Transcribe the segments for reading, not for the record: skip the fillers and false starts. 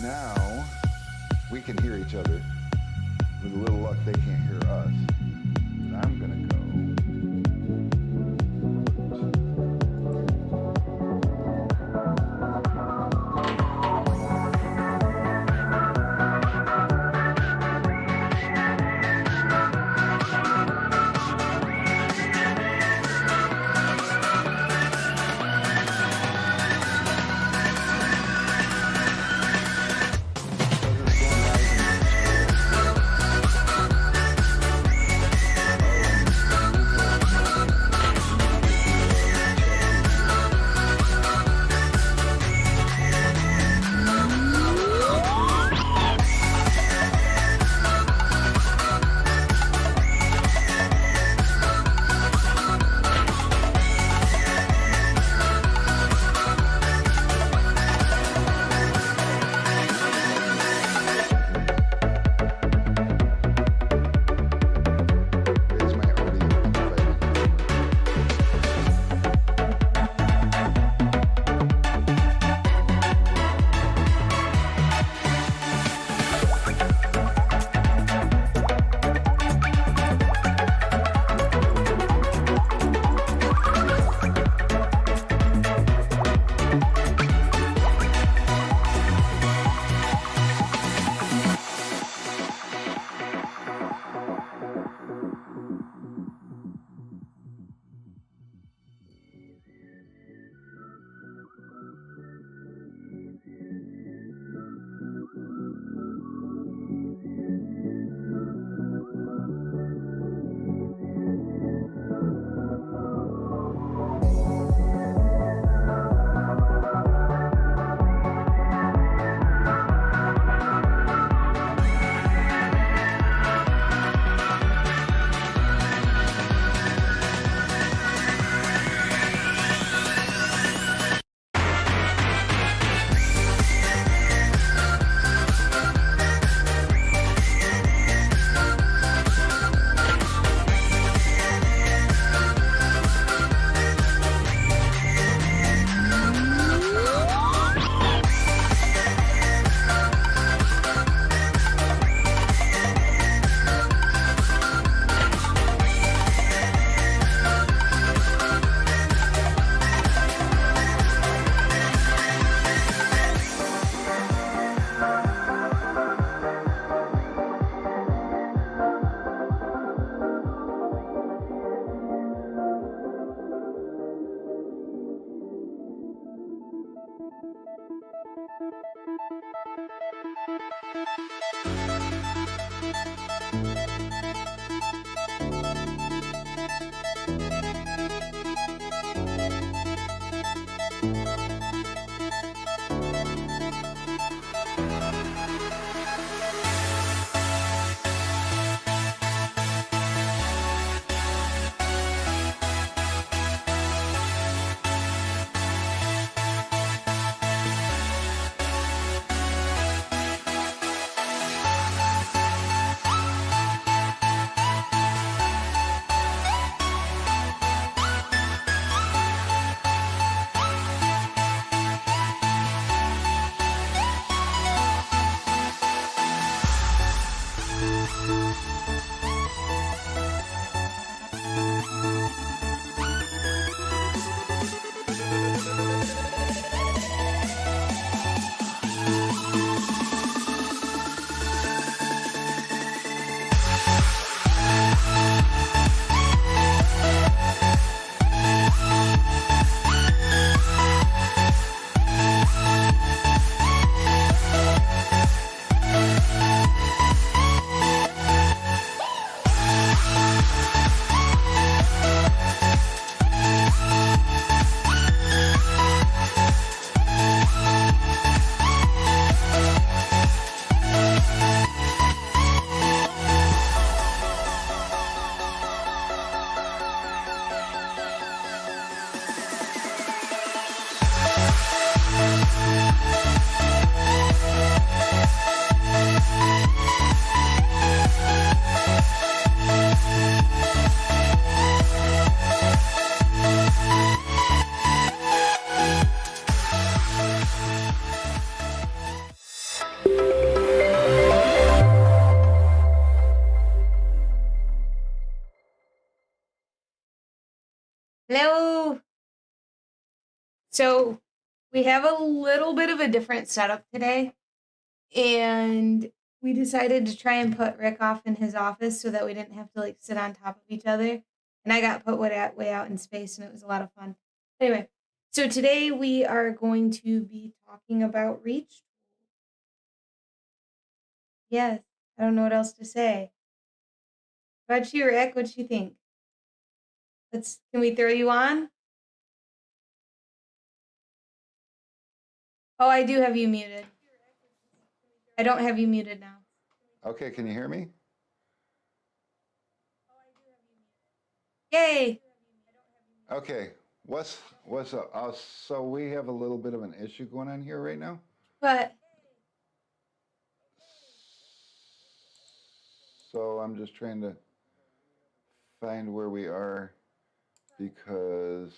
now we can hear each other. With a little luck, they can't hear us. And I'm gonna go. So we have a little bit of a different setup today, and we decided to try and put Rick off in his office so that we didn't have to like sit on top of each other. And I got put way out in space, and it was a lot of fun. Anyway, so today we are going to be talking about reach. Yes, I don't know what else to say. What about you, Rick? What do you think? Can we throw you on? Oh, I do have you muted. I don't have you muted now. Okay, can you hear me? Yay! Okay, what's up? So we have a little bit of an issue going on here right now. But So I'm just trying to find where we are because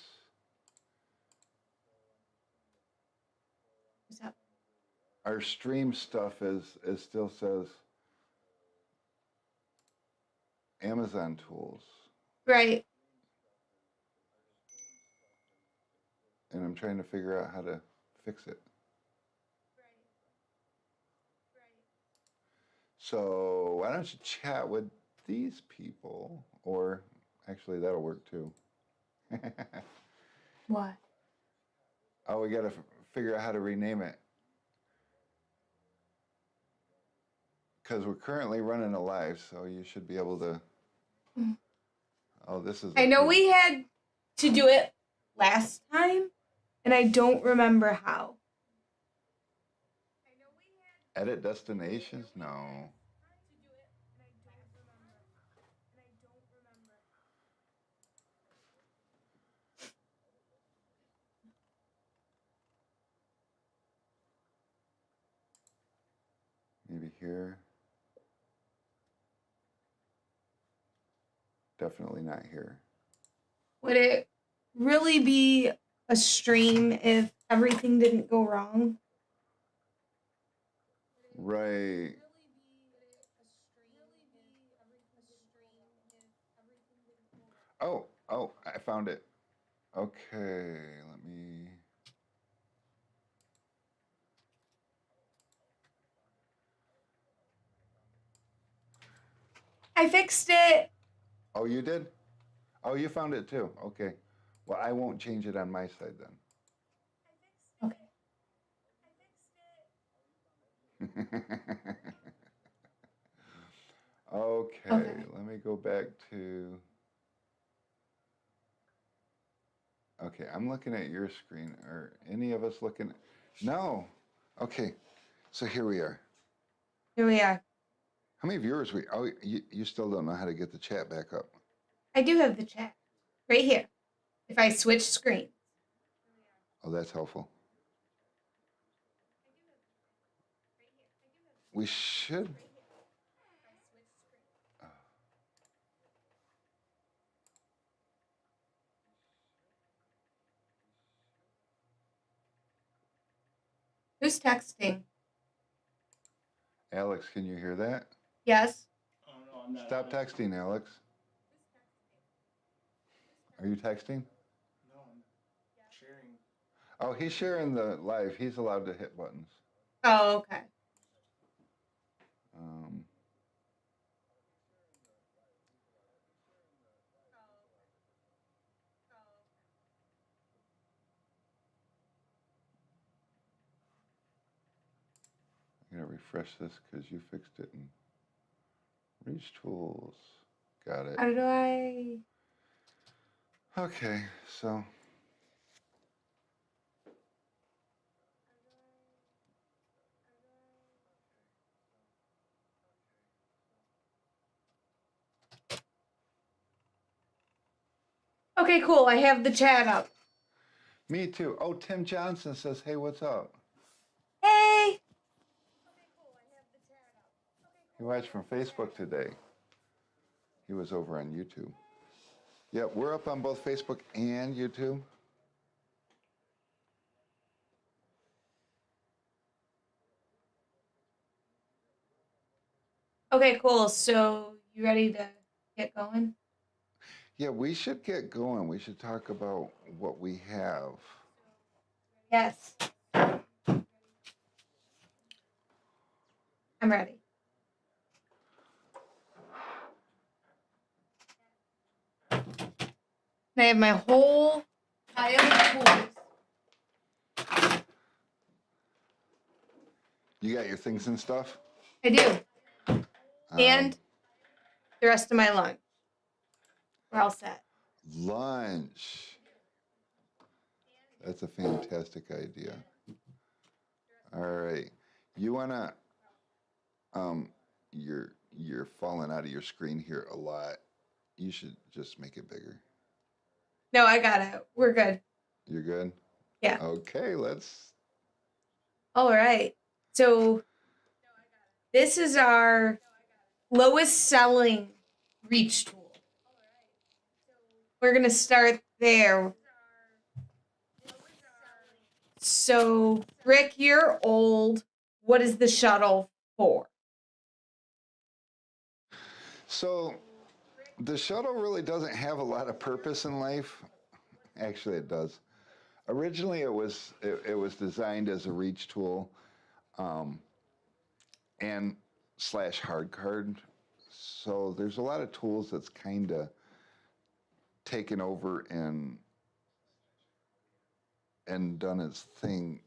what's up? our stream stuff is still says Amazon tools. Right. And I'm trying to figure out how to fix it. So why don't you chat with these people, or actually that'll work too. What? Oh, we got to figure out how to rename it. Because we're currently running a live, so you should be able to. Oh, this is. I know we had to do it last time, and I don't remember how. Edit destinations? No. Maybe here. Definitely not here. Would it really be a stream if everything didn't go wrong? Right. Oh, I found it. Okay, let me. I fixed it. Oh, you did? Oh, you found it too. Okay. Well, I won't change it on my side then. Okay. Okay, let me go back to. Okay, I'm looking at your screen. Are any of us looking? No. Okay, so here we are. Here we are. How many viewers we? Oh, you still don't know how to get the chat back up. I do have the chat right here. If I switch screens. Oh, that's helpful. We should. Who's texting? Alex, can you hear that? Yes. Oh, no, I'm not. Stop texting, Alex. Are you texting? No, I'm sharing. Oh, he's sharing the live. He's allowed to hit buttons. Oh, okay. Um, I'm gonna refresh this because you fixed it in Reach Tools. Got it. How do I? Okay, so. Okay, cool. I have the chat up. Me too. Oh, Tim Johnson says, hey, what's up? Hey. He watched from Facebook today. He was over on YouTube. Yeah, we're up on both Facebook and YouTube. Okay, cool. So you ready to get going? Yeah, we should get going. We should talk about what we have. Yes. I'm ready. And I have my whole pile of tools. You got your things and stuff? I do. And the rest of my lunch. We're all set. Lunch. That's a fantastic idea. All right. You wanna you're falling out of your screen here a lot. You should just make it bigger. No, I got it. We're good. You're good? Yeah. Okay, let's All right. So this is our lowest selling reach tool. We're going to start there. So, Rick, you're old. What is the shuttle for? So the shuttle really doesn't have a lot of purpose in life. Actually, it does. Originally, it was designed as a reach tool, and slash hard card. So there's a lot of tools that's kind of taken over and done its thing.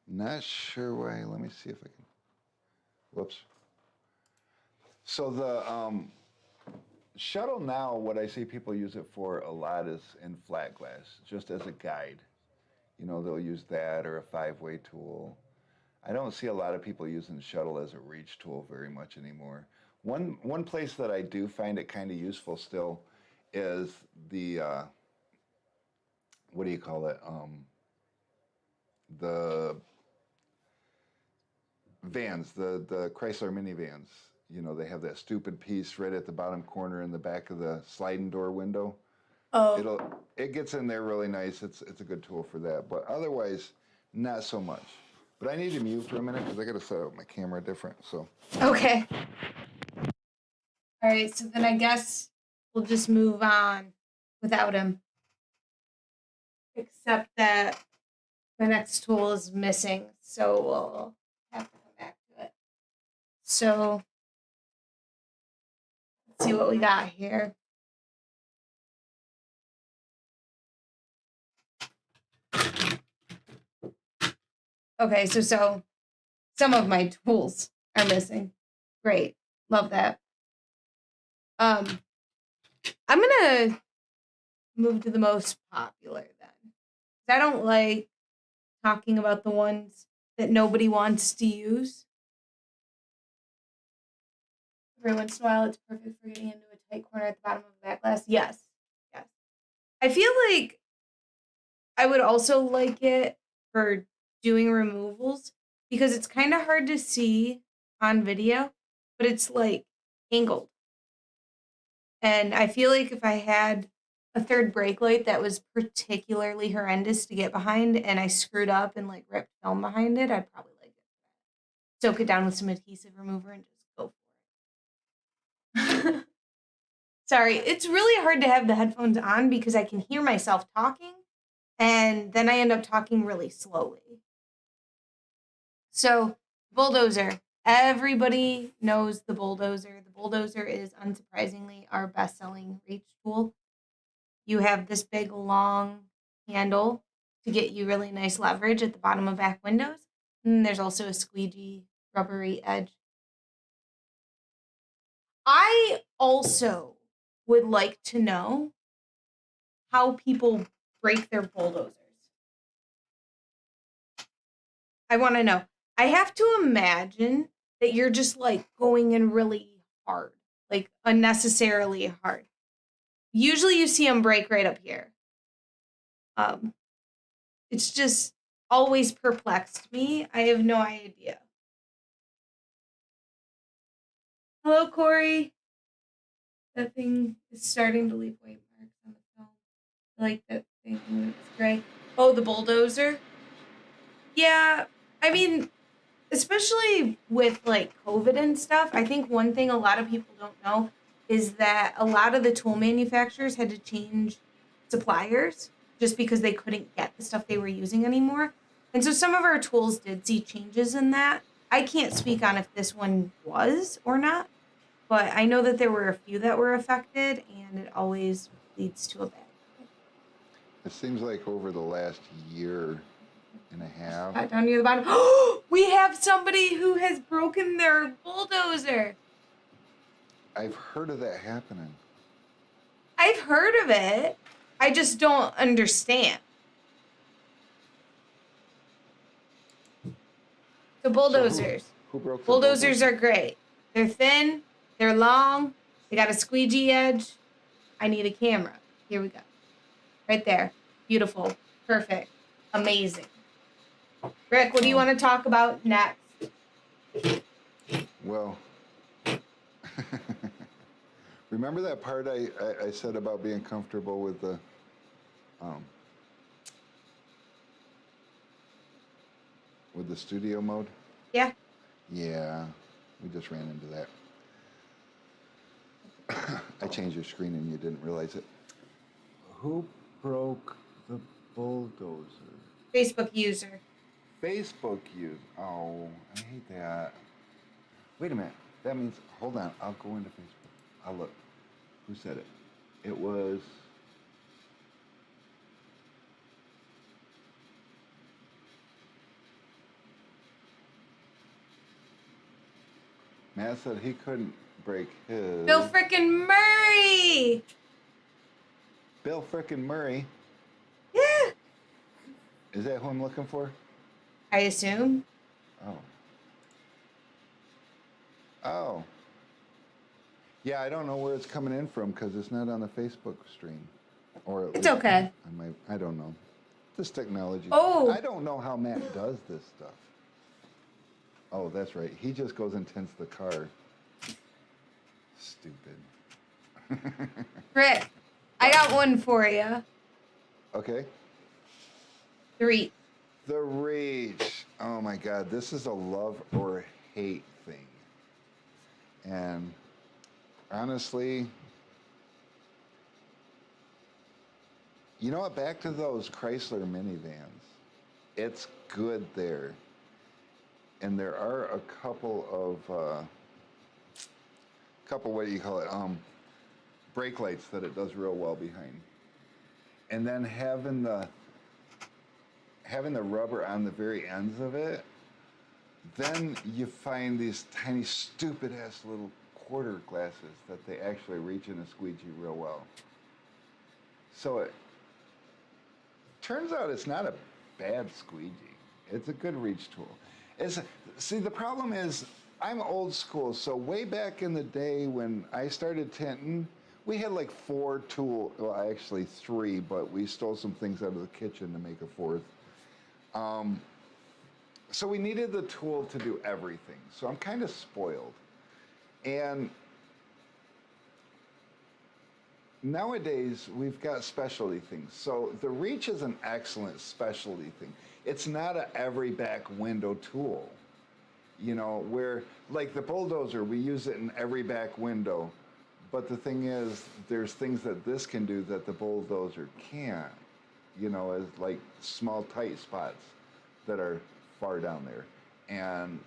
Not sure why. Let me see if I can. Whoops. So the shuttle now, what I see people use it for a lot is in flat glass, just as a guide. You know, they'll use that or a 5-way tool. I don't see a lot of people using the shuttle as a reach tool very much anymore. One place that I do find it kind of useful still is the what do you call it? The vans, the Chrysler minivans. You know, they have that stupid piece right at the bottom corner in the back of the sliding door window. Oh. It gets in there really nice. It's a good tool for that. But otherwise, not so much. But I need to mute for a minute because I got to set up my camera different. So. Okay. All right, so then I guess we'll just move on without him. Except that the next tool is missing, so we'll have to come back to it. So let's see what we got here. Okay, so some of my tools are missing. Great. Love that. I'm gonna move to the most popular then. I don't like talking about the ones that nobody wants to use. Every once in a while, it's perfect for getting into a tight corner at the bottom of the back glass. Yes. Yes. I feel like I would also like it for doing removals because it's kind of hard to see on video, but it's like angled. And I feel like if I had a third brake light that was particularly horrendous to get behind and I screwed up and like ripped film behind it, I'd probably like it. Soak it down with some adhesive remover and just go for it. Sorry, it's really hard to have the headphones on because I can hear myself talking and then I end up talking really slowly. So, Bulldozer. Everybody knows the Bulldozer. The Bulldozer is unsurprisingly our best-selling reach tool. You have this big long handle to get you really nice leverage at the bottom of back windows. And there's also a squeegee rubbery edge. I also would like to know how people break their bulldozers. I want to know. I have to imagine that you're just like going in really hard, like unnecessarily hard. Usually you see them break right up here. It's just always perplexed me. I have no idea. Hello, Corey. That thing is starting to leave white marks on the film. I like that thing when it's gray. Oh, the Bulldozer? Yeah, I mean, especially with like COVID and stuff, I think one thing a lot of people don't know is that a lot of the tool manufacturers had to change suppliers just because they couldn't get the stuff they were using anymore. And so some of our tools did see changes in that. I can't speak on if this one was or not, but I know that there were a few that were affected, and it always leads to a bad day. It seems like over the last year and a half. Down near the bottom. We have somebody who has broken their bulldozer. I've heard of that happening. I've heard of it. I just don't understand. The bulldozers. Who broke the Bulldozers are great. They're thin, they're long, they got a squeegee edge. I need a camera. Here we go. Right there. Beautiful. Perfect. Amazing. Rick, what do you want to talk about next? Well, remember that part I said about being comfortable with the studio mode? Yeah. Yeah, we just ran into that. I changed your screen and you didn't realize it. Who broke the bulldozer? Facebook user. Facebook use. Oh, I hate that. Wait a minute. That means, hold on. I'll go into Facebook. I'll look. Who said it? It was. Matt said he couldn't break his. Bill frickin' Murray! Bill frickin' Murray. Yeah. Is that who I'm looking for? I assume. Oh. Oh. Yeah, I don't know where it's coming in from because it's not on the Facebook stream. Or at It's least okay. I don't know. This technology. Oh. I don't know how Matt does this stuff. Oh, that's right. He just goes and tends the car. Stupid. Rick, I got one for you. Okay. 3. The Reach. Oh my God, this is a love or hate thing. And honestly, you know what? Back to those Chrysler minivans. It's good there. And there are a couple of, what do you call it? Brake lights that it does real well behind. And then having the rubber on the very ends of it, then you find these tiny stupid ass little quarter glasses that they actually reach in a squeegee real well. So it turns out it's not a bad squeegee. It's a good reach tool. See, the problem is I'm old school, so way back in the day when I started tinting, we had like 4 tools, well actually 3, but we stole some things out of the kitchen to make a 4th. So we needed the tool to do everything. So I'm kind of spoiled. And nowadays we've got specialty things. So the Reach is an excellent specialty thing. It's not a every back window tool. You know, where like the Bulldozer, we use it in every back window. But the thing is, there's things that this can do that the Bulldozer can't. You know, as like small tight spots that are far down there. And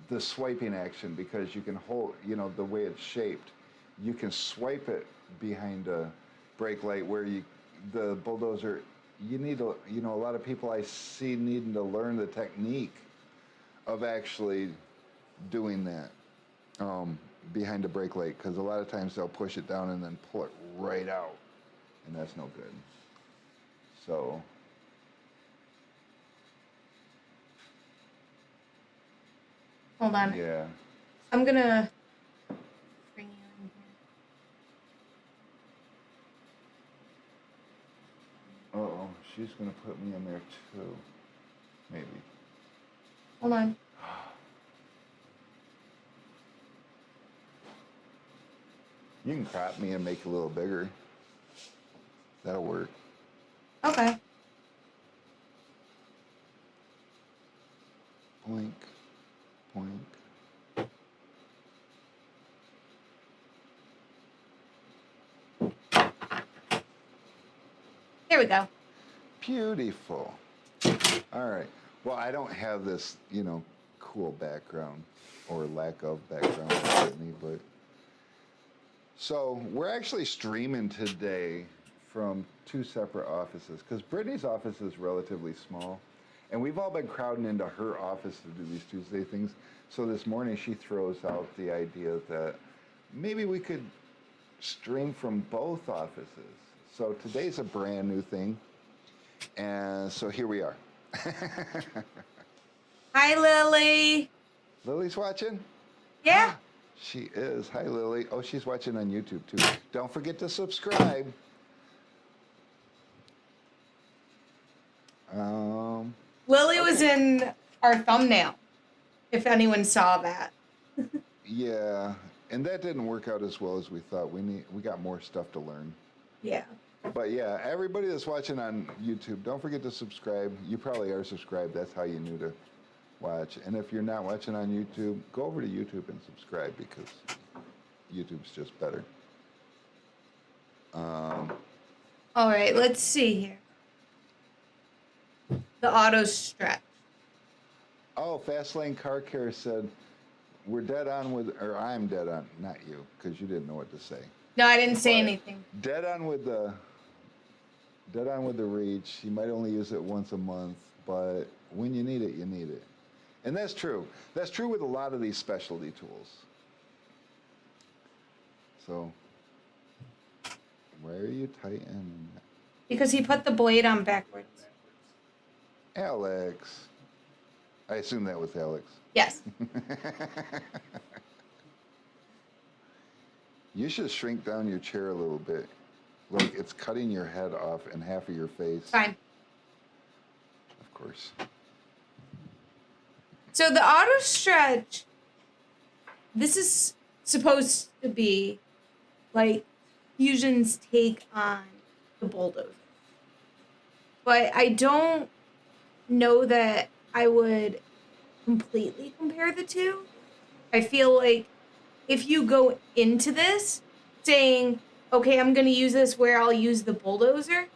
the swiping action, because you can hold, you know, the way it's shaped, you can swipe it behind a brake light where the Bulldozer, you need to, you know, a lot of people I see needing to learn the technique of actually doing that behind a brake light, because a lot of times they'll push it down and then pull it right out, and that's no good. So Hold on. yeah. I'm gonna bring you in here. Uh-oh, she's gonna put me in there too. Maybe. Hold on. You can crop me and make it a little bigger. That'll work. Okay. Blink, blink. Here we go. Beautiful. All right. Well, I don't have this, cool background or lack of background with Brittany, but so we're actually streaming today from two separate offices because Brittany's office is relatively small, and we've all been crowding into her office to do these Tuesday things. So this morning she throws out the idea that maybe we could stream from both offices. So today's a brand new thing, and so here we are. Hi, Lily. Lily's watching? Yeah. She is. Hi, Lily. Oh, she's watching on YouTube, too. Don't forget to subscribe. Lily was in our thumbnail, if anyone saw that. Yeah, and that didn't work out as well as we thought. We got more stuff to learn. Yeah. But yeah, everybody that's watching on YouTube, don't forget to subscribe. You probably are subscribed. That's how you knew to watch. And if you're not watching on YouTube, go over to YouTube and subscribe because YouTube's just better. All right, let's see here. The auto stretch. Oh, Fastlane Car Care said, we're dead on with, or I'm dead on, not you, because you didn't know what to say. No, I didn't say anything. Dead on with the reach. You might only use it once a month, but when you need it, you need it. And that's true. That's true with a lot of these specialty tools. So, why are you tightening? Because he put the blade on backwards. Alex. I assume that was Alex. Yes. You should shrink down your chair a little bit. Like it's cutting your head off and half of your face. Fine. Of course. So the auto stretch, this is supposed to be like Fusion's take on the Bulldozer. But I don't know that I would completely compare the two. I feel like if you go into this saying, okay, I'm going to use this where I'll use the Bulldozer,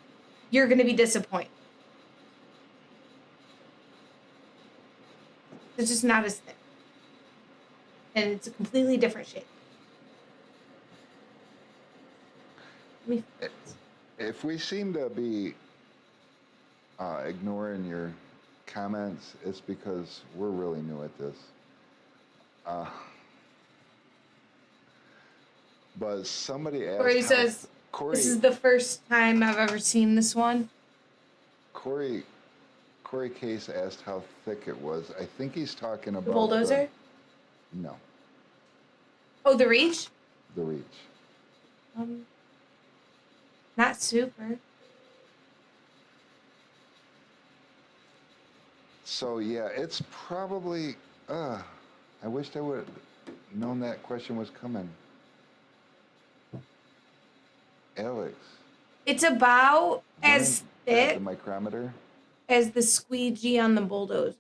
you're going to be disappointed. It's just not as thick. And it's a completely different shape. If we seem to be ignoring your comments, it's because we're really new at this. But somebody asked. Corey says, this is the first time I've ever seen this one. Corey Case asked how thick it was. I think he's talking about The Bulldozer? No. Oh, the reach? The reach. Not super. So yeah, it's probably. I wished I would have known that question was coming. Alex. It's about as thick the micrometer as the squeegee on the Bulldozer.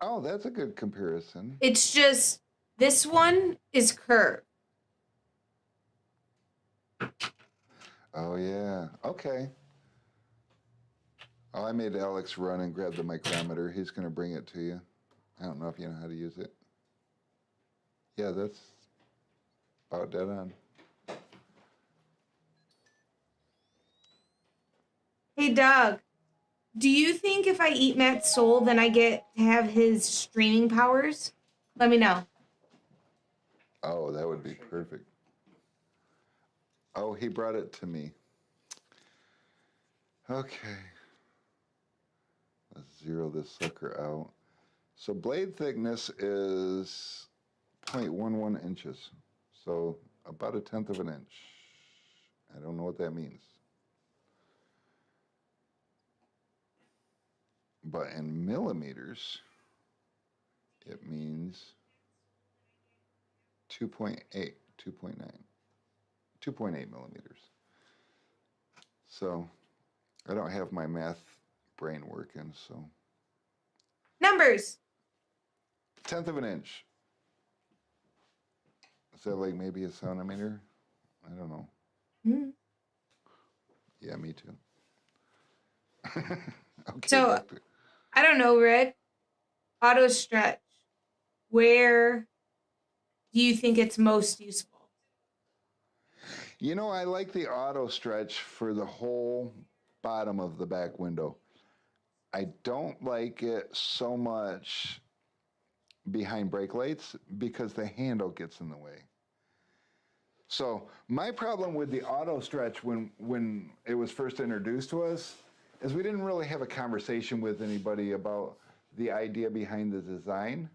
Oh, that's a good comparison. It's just this one is curved. Oh yeah. Okay. Oh, I made Alex run and grab the micrometer. He's going to bring it to you. I don't know if you know how to use it. Yeah, that's about dead on. Hey, Doug, do you think if I eat Matt's soul, then I get to have his streaming powers? Let me know. Oh, that would be perfect. Oh, he brought it to me. Okay. Let's zero this sucker out. So blade thickness is 0.11 inches. So about 1/10 of an inch. I don't know what that means. But in millimeters, it means 2.8 millimeters. So I don't have my math brain working, so. Numbers. 1/10 of an inch. Is that like maybe a centimeter? I don't know. Yeah, me too. Okay, So back to I don't know, Rick. Auto stretch. Where do you think it's most useful? You know, I like the auto stretch for the whole bottom of the back window. I don't like it so much behind brake lights because the handle gets in the way. So my problem with the auto stretch when it was first introduced to us is we didn't really have a conversation with anybody about the idea behind the design.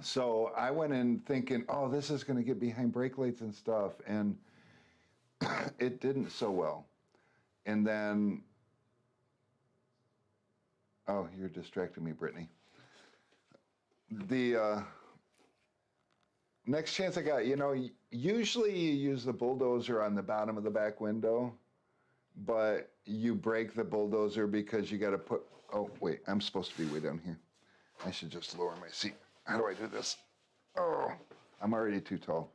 So I went in thinking, oh, this is going to get behind brake lights and stuff, and it didn't so well. And then, oh, you're distracting me, Brittany. The next chance I got, you know, usually you use the bulldozer on the bottom of the back window, but you break the bulldozer because you got to put, oh, wait, I'm supposed to be way down here. I should just lower my seat. How do I do this? Oh, I'm already too tall.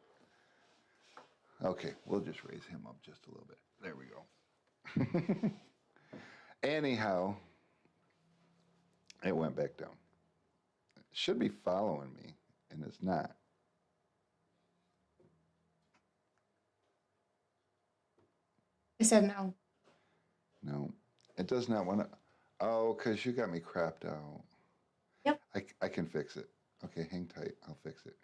Okay, we'll just raise him up just a little bit. There we go. Anyhow, it went back down. It should be following me, and it's not. I said no. No, it does not want to. Oh, because you got me crapped out. Yep. I can fix it. Okay, hang tight. I'll fix it.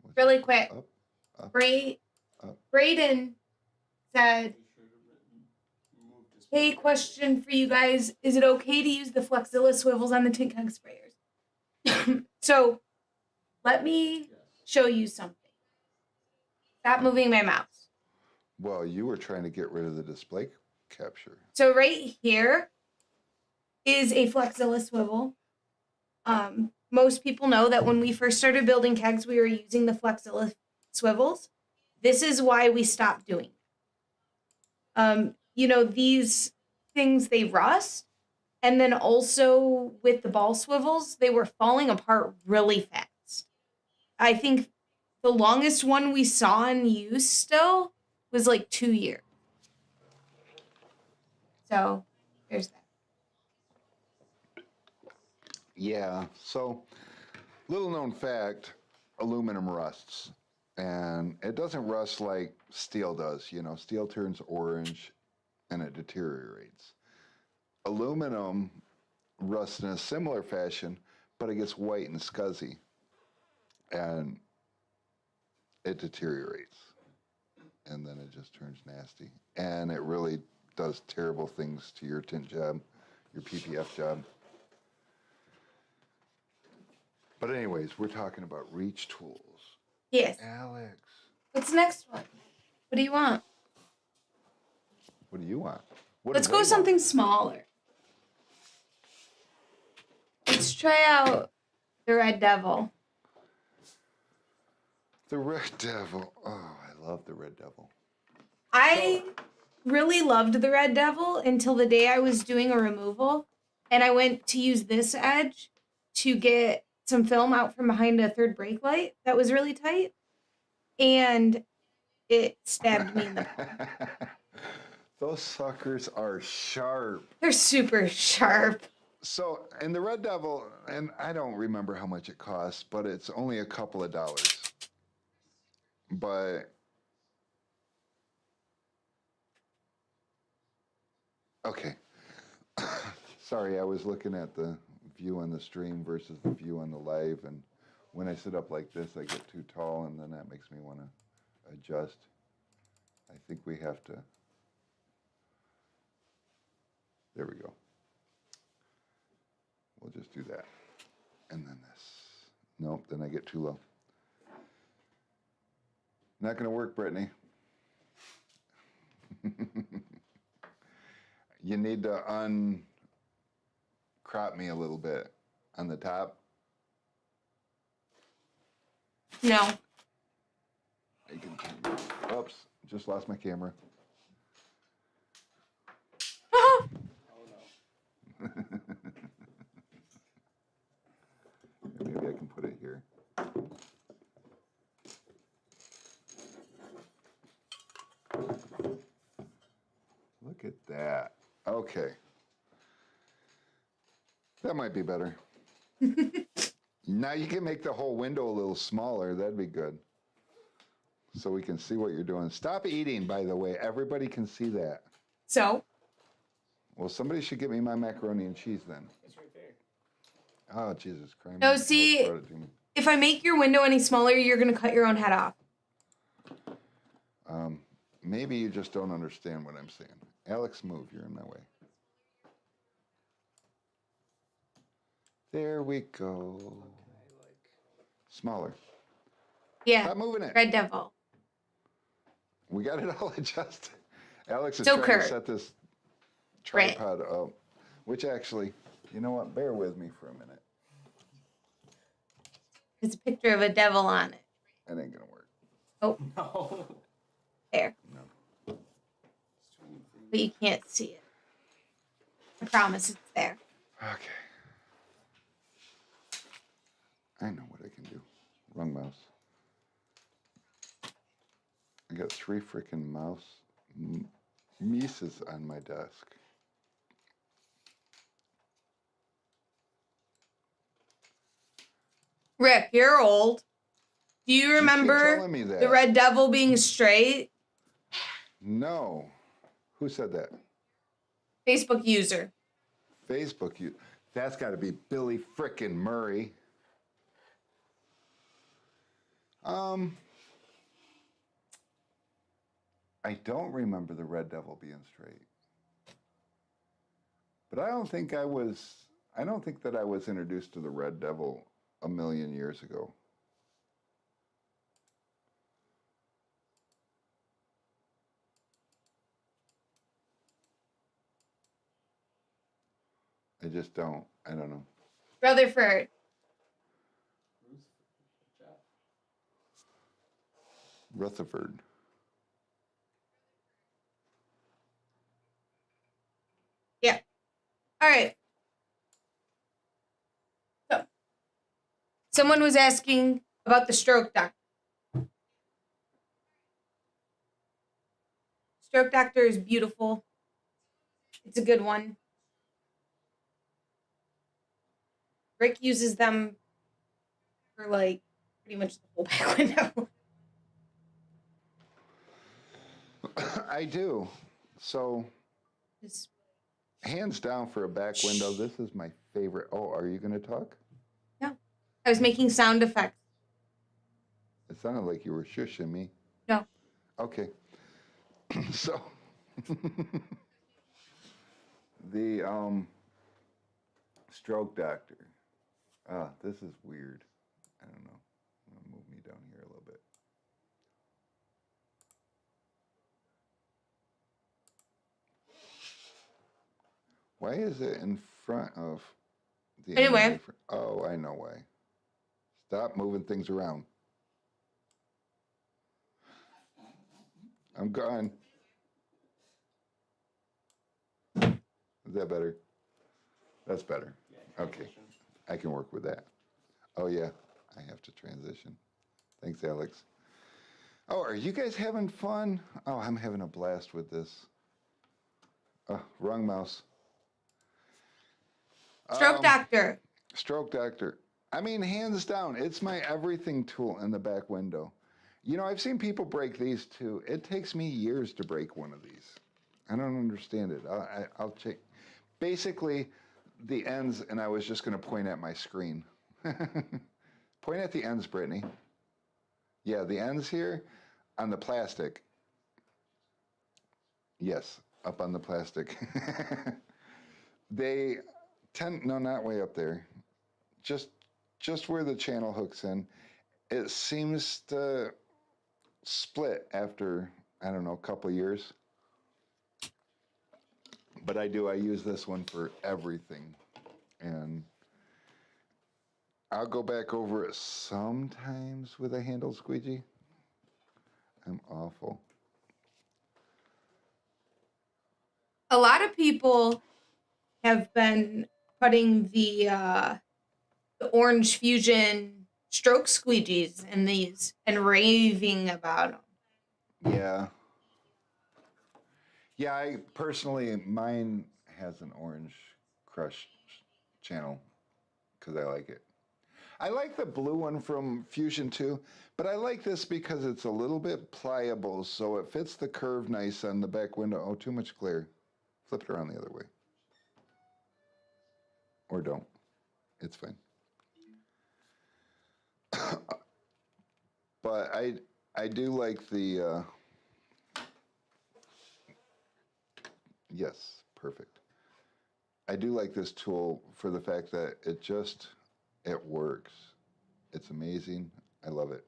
What's Really it? quick. Up, up, up. Braden said, hey, question for you guys. Is it okay to use the Flexzilla swivels on the tin keg sprayers? So let me show you something. Stop moving my mouse. Well, you were trying to get rid of the display capture. So right here is a Flexzilla swivel. Most people know that when we first started building kegs, we were using the Flexzilla swivels. This is why we stopped doing it. You know, these things, they rust. And then also with the ball swivels, they were falling apart really fast. I think the longest one we saw in use still was like 2 years. So there's that. Yeah, so little known fact, aluminum rusts. And it doesn't rust like steel does. You know, steel turns orange and it deteriorates. Aluminum rusts in a similar fashion, but it gets white and scuzzy. And it deteriorates. And then it just turns nasty. And it really does terrible things to your tint job, your PPF job. But anyways, we're talking about reach tools. Yes. Alex, What's the next one? What do you want? what do you want? What Let's do go they with something want? smaller. Let's try out the Red Devil. The Red Devil. Oh, I love the Red Devil. I really loved the Red Devil until the day I was doing a removal, and I went to use this edge to get some film out from behind a third brake light that was really tight, and it stabbed me in the back. Those suckers are sharp. They're super sharp. So, and the Red Devil, and I don't remember how much it costs, but it's only a couple of dollars. But, okay. Sorry, I was looking at the view on the stream versus the view on the live, and when I sit up like this, I get too tall, and then that makes me want to adjust. I think we have to. There we go. We'll just do that. And then this. Nope, then I get too low. Not going to work, Brittany. You need to uncrop me a little bit on the top. No. I can, oops, just lost my camera. Oh no. Maybe I can put it here. Look at that. Okay. That might be better. Now you can make the whole window a little smaller. That'd be good. So we can see what you're doing. Stop eating, by the way. Everybody can see that. So? Well, somebody should get me my macaroni and cheese then. It's right there. Oh, Jesus Christ. No, see, if I make your window any smaller, you're going to cut your own head off. Maybe you just don't understand what I'm saying. Alex, move. You're in my way. There we go. Okay, like Smaller. Yeah. Stop moving it. Red Devil. We got it all adjusted. Alex is So trying Kurt. to set this tripod up, which actually, you know what? Bear with me for a minute. There's a picture of a devil on it. It ain't gonna work. Oh, no. there. No. But you can't see it. I promise it's there. Okay. I know what I can do. Wrong mouse. I got 3 freaking mouse Mises on my desk. Rick, you're old. Do you keep remember telling me that. the Red Devil being straight? No. Who said that? Facebook user. Facebook. That's got to be Billy frickin' Murray. I don't remember the Red Devil being straight. But I don't think that I was introduced to the Red Devil a million years ago. I just don't. I don't know. Rutherford. Rutherford. Yeah. All right. So, someone was asking about the stroke doctor. Stroke doctor is beautiful. It's a good one. Rick uses them for like pretty much the whole back window. I do. So, Just- hands down for a back window, this is my favorite. Oh, are you going to talk? No. I was making sound effects. It sounded like you were shushing me. No. Okay. So, the stroke doctor. This is weird. I don't know. I'm going to move me down here a little bit. Why is it in front of the Anyway. Oh, I know why. Stop moving things around. I'm gone. Is that better? That's better. Yeah, Okay. I can work with that. Oh, yeah. I have to transition. Thanks, Alex. Oh, are you guys having fun? Oh, I'm having a blast with this. Wrong mouse. Stroke doctor. Stroke doctor. I mean, hands down, it's my everything tool in the back window. You know, I've seen people break these too. It takes me years to break one of these. I don't understand it. I'll check. Basically, the ends, and I was just going to point at my screen. Point at the ends, Brittany. Yeah, the ends here on the plastic. Yes, up on the plastic. They tend, no, not way up there. Just where the channel hooks in. It seems to split after, I don't know, a couple of years. But I use this one for everything. And I'll go back over it sometimes with a handle squeegee. I'm awful. A lot of people have been putting the Orange Fusion stroke squeegees in these and raving about them. Yeah. Yeah, I personally, mine has an orange crush channel because I like it. I like the blue one from Fusion too, but I like this because it's a little bit pliable, so it fits the curve nice on the back window. Oh, too much glare. Flip it around the other way. Or don't. It's fine. But I do like the, yes, perfect. I do like this tool for the fact that it works. It's amazing. I love it.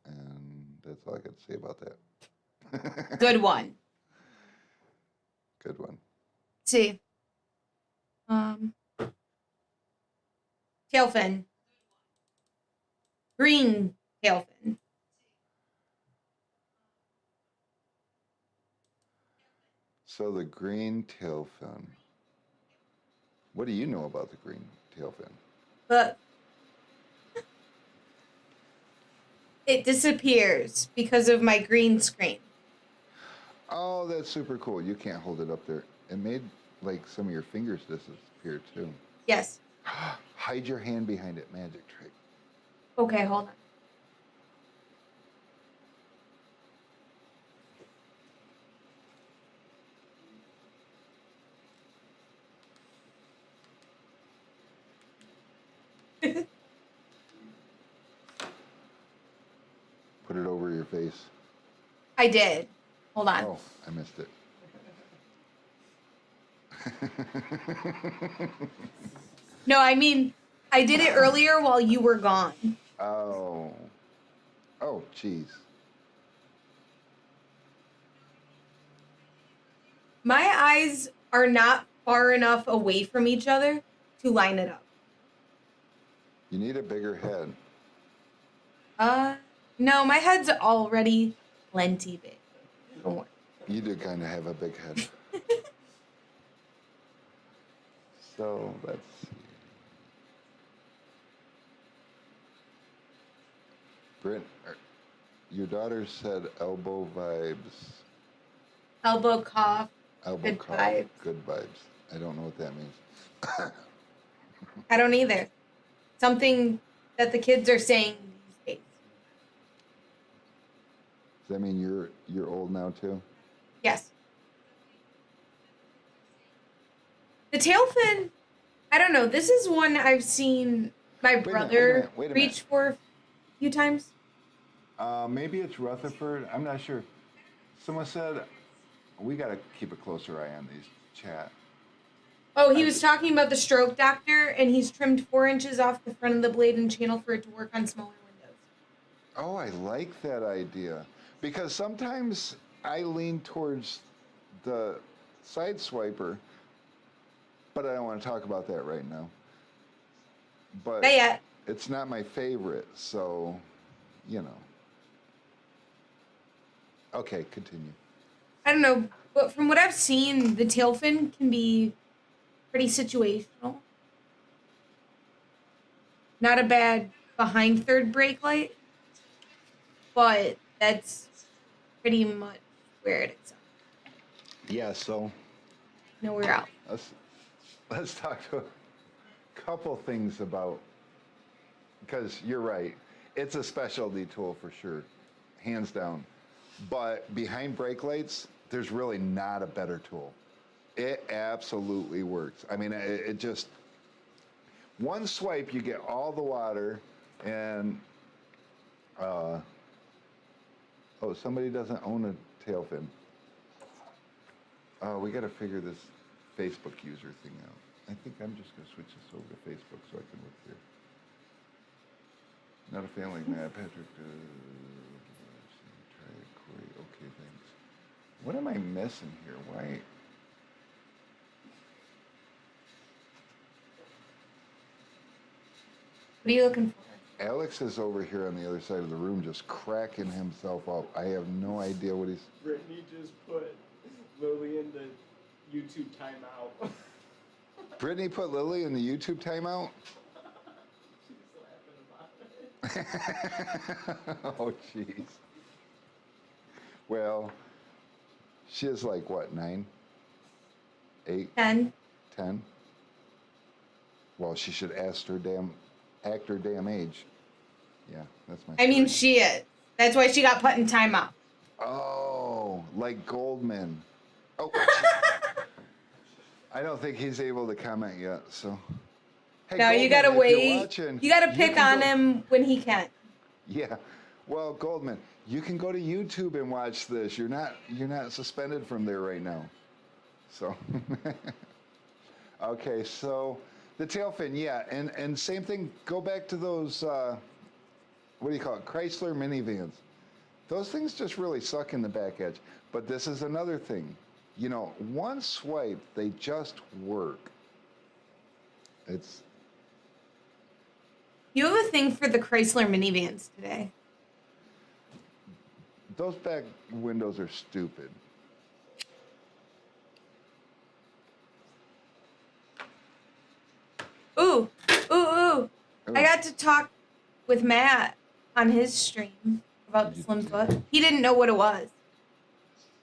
And that's all I got to say about that. Good one. Good one. Let's see. Tail fin. Green tail fin. So the green tail fin. What do you know about the green tail fin? But it disappears because of my green screen. Oh, that's super cool. You can't hold it up there. It made like some of your fingers disappear too. Yes. Hide your hand behind it. Magic trick. Okay, hold on. Put it over your face. I did. Hold on. Oh, I missed it. No, I mean, I did it earlier while you were gone. Oh. Oh, jeez. My eyes are not far enough away from each other to line it up. You need a bigger head. No, my head's already plenty big. Don't worry. You do kind of have a big head. So let's see. Brent, your daughter said elbow vibes. Elbow cough. Elbow Good cough, vibes. good vibes. I don't know what that means. I don't either. Something that the kids are saying these days. Does that mean you're old now too? Yes. The tail fin, I don't know. This is one I've seen my brother wait a reach for a few times. Maybe it's Rutherford. I'm not sure. Someone said we got to keep a closer eye on these chat. Oh, he was talking about the stroke doctor, and he's trimmed 4 inches off the front of the blade and channel for it to work on smaller windows. Oh, I like that idea. Because sometimes I lean towards the side swiper, but I don't want to talk about that right now. But Not yet. it's not my favorite, so, you know. Okay, continue. I don't know, but from what I've seen, the tail fin can be pretty situational. Not a bad behind third brake light, but that's pretty much where it's at. Yeah, so Nowhere else. let's talk to a couple things about, because you're right, it's a specialty tool for sure, hands down. But behind brake lights, there's really not a better tool. It absolutely works. I mean, it just, one swipe, you get all the water, and, oh, somebody doesn't own a tail fin. Oh, we got to figure this Facebook user thing out. I think I'm just going to switch this over to Facebook so I can look here. Not a fan like that, Patrick. Try it, Corey. Okay, thanks. What am I missing here? Why? What are you looking for? Alex is over here on the other side of the room just cracking himself up. I have no idea what he's... Brittany just put Lily in the YouTube timeout. Brittany put Lily in the YouTube timeout? She's laughing about it. Oh, jeez. Well, She is like what, 9, 8, 10. 10? Well, she should act her damn age. Yeah, that's my. I mean, story. she is. That's why she got put in timeout. Oh, like Goldman. Oh, I don't think he's able to comment yet. So, hey, No, you Goldman, gotta if you're wait. watching, You gotta you pick can on go- him when he can. Yeah. Well, Goldman, you can go to YouTube and watch this. You're not suspended from there right now. So, okay. So, the tail fin, yeah, and same thing. Go back to those. What do you call it? Chrysler minivans. Those things just really suck in the back edge. But this is another thing. You know, one swipe, they just work. It's You have a thing for the Chrysler minivans today. those back windows are stupid. Ooh, ooh, ooh. I Ooh. got to talk with Matt on his stream about the Slim Foot. He didn't know what it was.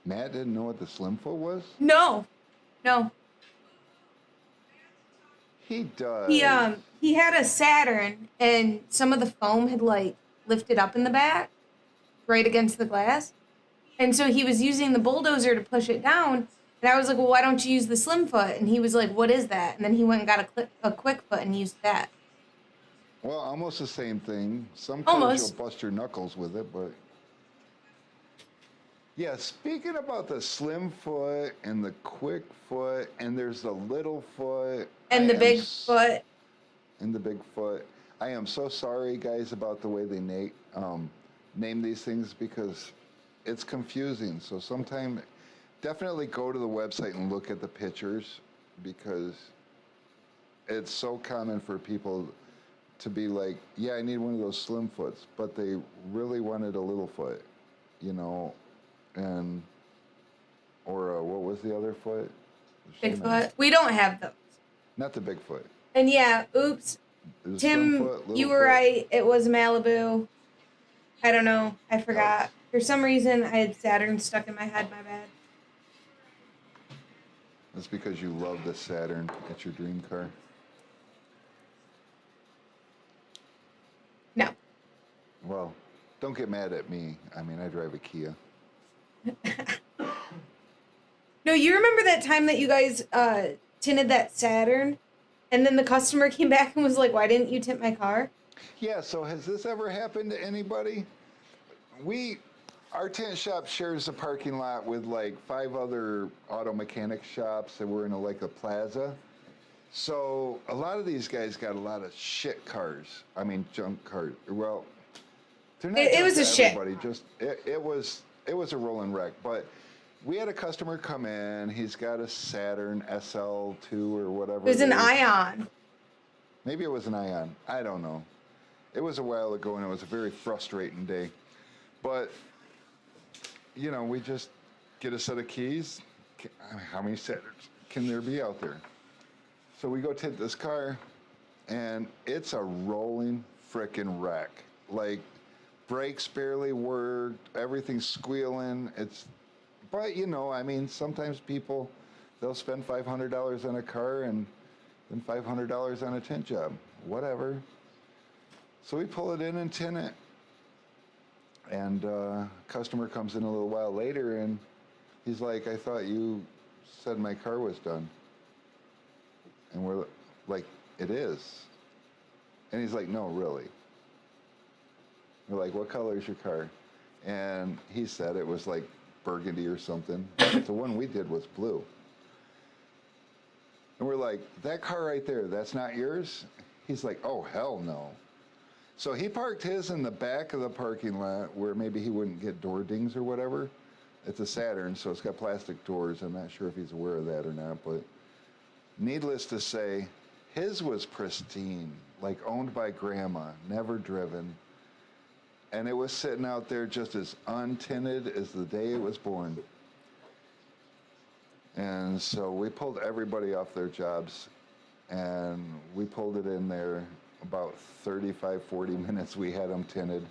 Matt didn't know what the Slim Foot was? No. He does. He had a Saturn and some of the foam had like lifted up in the back, right against the glass. And so he was using the bulldozer to push it down. And I was like, well, why don't you use the Slim Foot? And he was like, what is that? And then he went and got a quick foot and used that. Well, almost the same thing. Some cars Almost. you'll bust your knuckles with it, but yeah, speaking about the Slim Foot and the quick foot, and there's the little foot And the big foot. and the big foot. I am so sorry, guys, about the way they name these things because it's confusing. So sometime, definitely go to the website and look at the pictures because it's so common for people to be like, yeah, I need one of those Slim Foots, but they really wanted a little foot, you know, and or what was the other foot? There's so many. Bigfoot. We don't have those. Not the big foot. And yeah, oops. There's Tim, Slim Foot, little you were foot. right. It was Malibu. I don't know. I forgot. For some reason, I had Saturn stuck in my head. My bad. That's because you love the Saturn. It's your dream car. No. Well, don't get mad at me. I mean, I drive a Kia. No, you remember that time that you guys tinted that Saturn? And then the customer came back and was like, why didn't you tint my car? Yeah, so has this ever happened to anybody? Our tint shop shares a parking lot with like 5 other auto mechanic shops, and we're in a plaza. So a lot of these guys got a lot of shit cars. I mean, junk cars. Well, they're not. It was junk a to shit. everybody. Just it was a rolling wreck. But we had a customer come in. He's got a Saturn SL2 or whatever. It was an is. Ion. Maybe it was an Ion. I don't know. It was a while ago, and it was a very frustrating day. But, you know, we just get a set of keys. How many Saturns can there be out there? So we go tint this car, and it's a rolling frickin' wreck. Like, brakes barely worked, everything's squealing. But, you know, I mean, sometimes people, they'll spend $500 on a car and then $500 on a tint job. Whatever. So we pull it in and tint it. And customer comes in a little while later, and he's like, I thought you said my car was done. And we're like, it is. And he's like, no, really. We're like, what color is your car? And he said it was like burgundy or something. The one we did was blue. And we're like, that car right there, that's not yours? He's like, oh, hell no. So he parked his in the back of the parking lot where maybe he wouldn't get door dings or whatever. It's a Saturn, so it's got plastic doors. I'm not sure if he's aware of that or not, but needless to say, his was pristine, like owned by grandma, never driven. And it was sitting out there just as untinted as the day it was born. And so we pulled everybody off their jobs, and we pulled it in there about 35, 40 minutes. We had them tinted.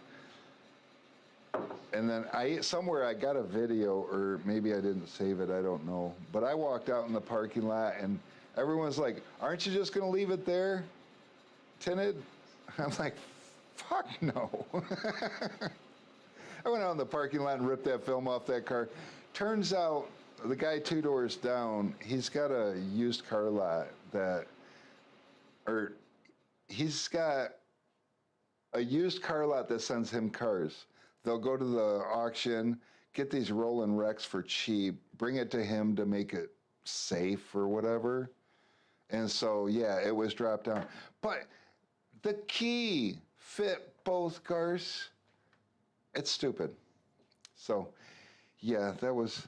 And then somewhere I got a video, or maybe I didn't save it, I don't know. But I walked out in the parking lot and everyone's like, aren't you just gonna leave it there, tinted? I'm like, fuck no. I went out in the parking lot and ripped that film off that car. Turns out the guy 2 doors down, he's got a used car lot he's got a used car lot that sends him cars. They'll go to the auction, get these rolling wrecks for cheap, bring it to him to make it safe or whatever. And so, yeah, it was dropped down. But the key fit both cars. It's stupid. So, yeah, that was...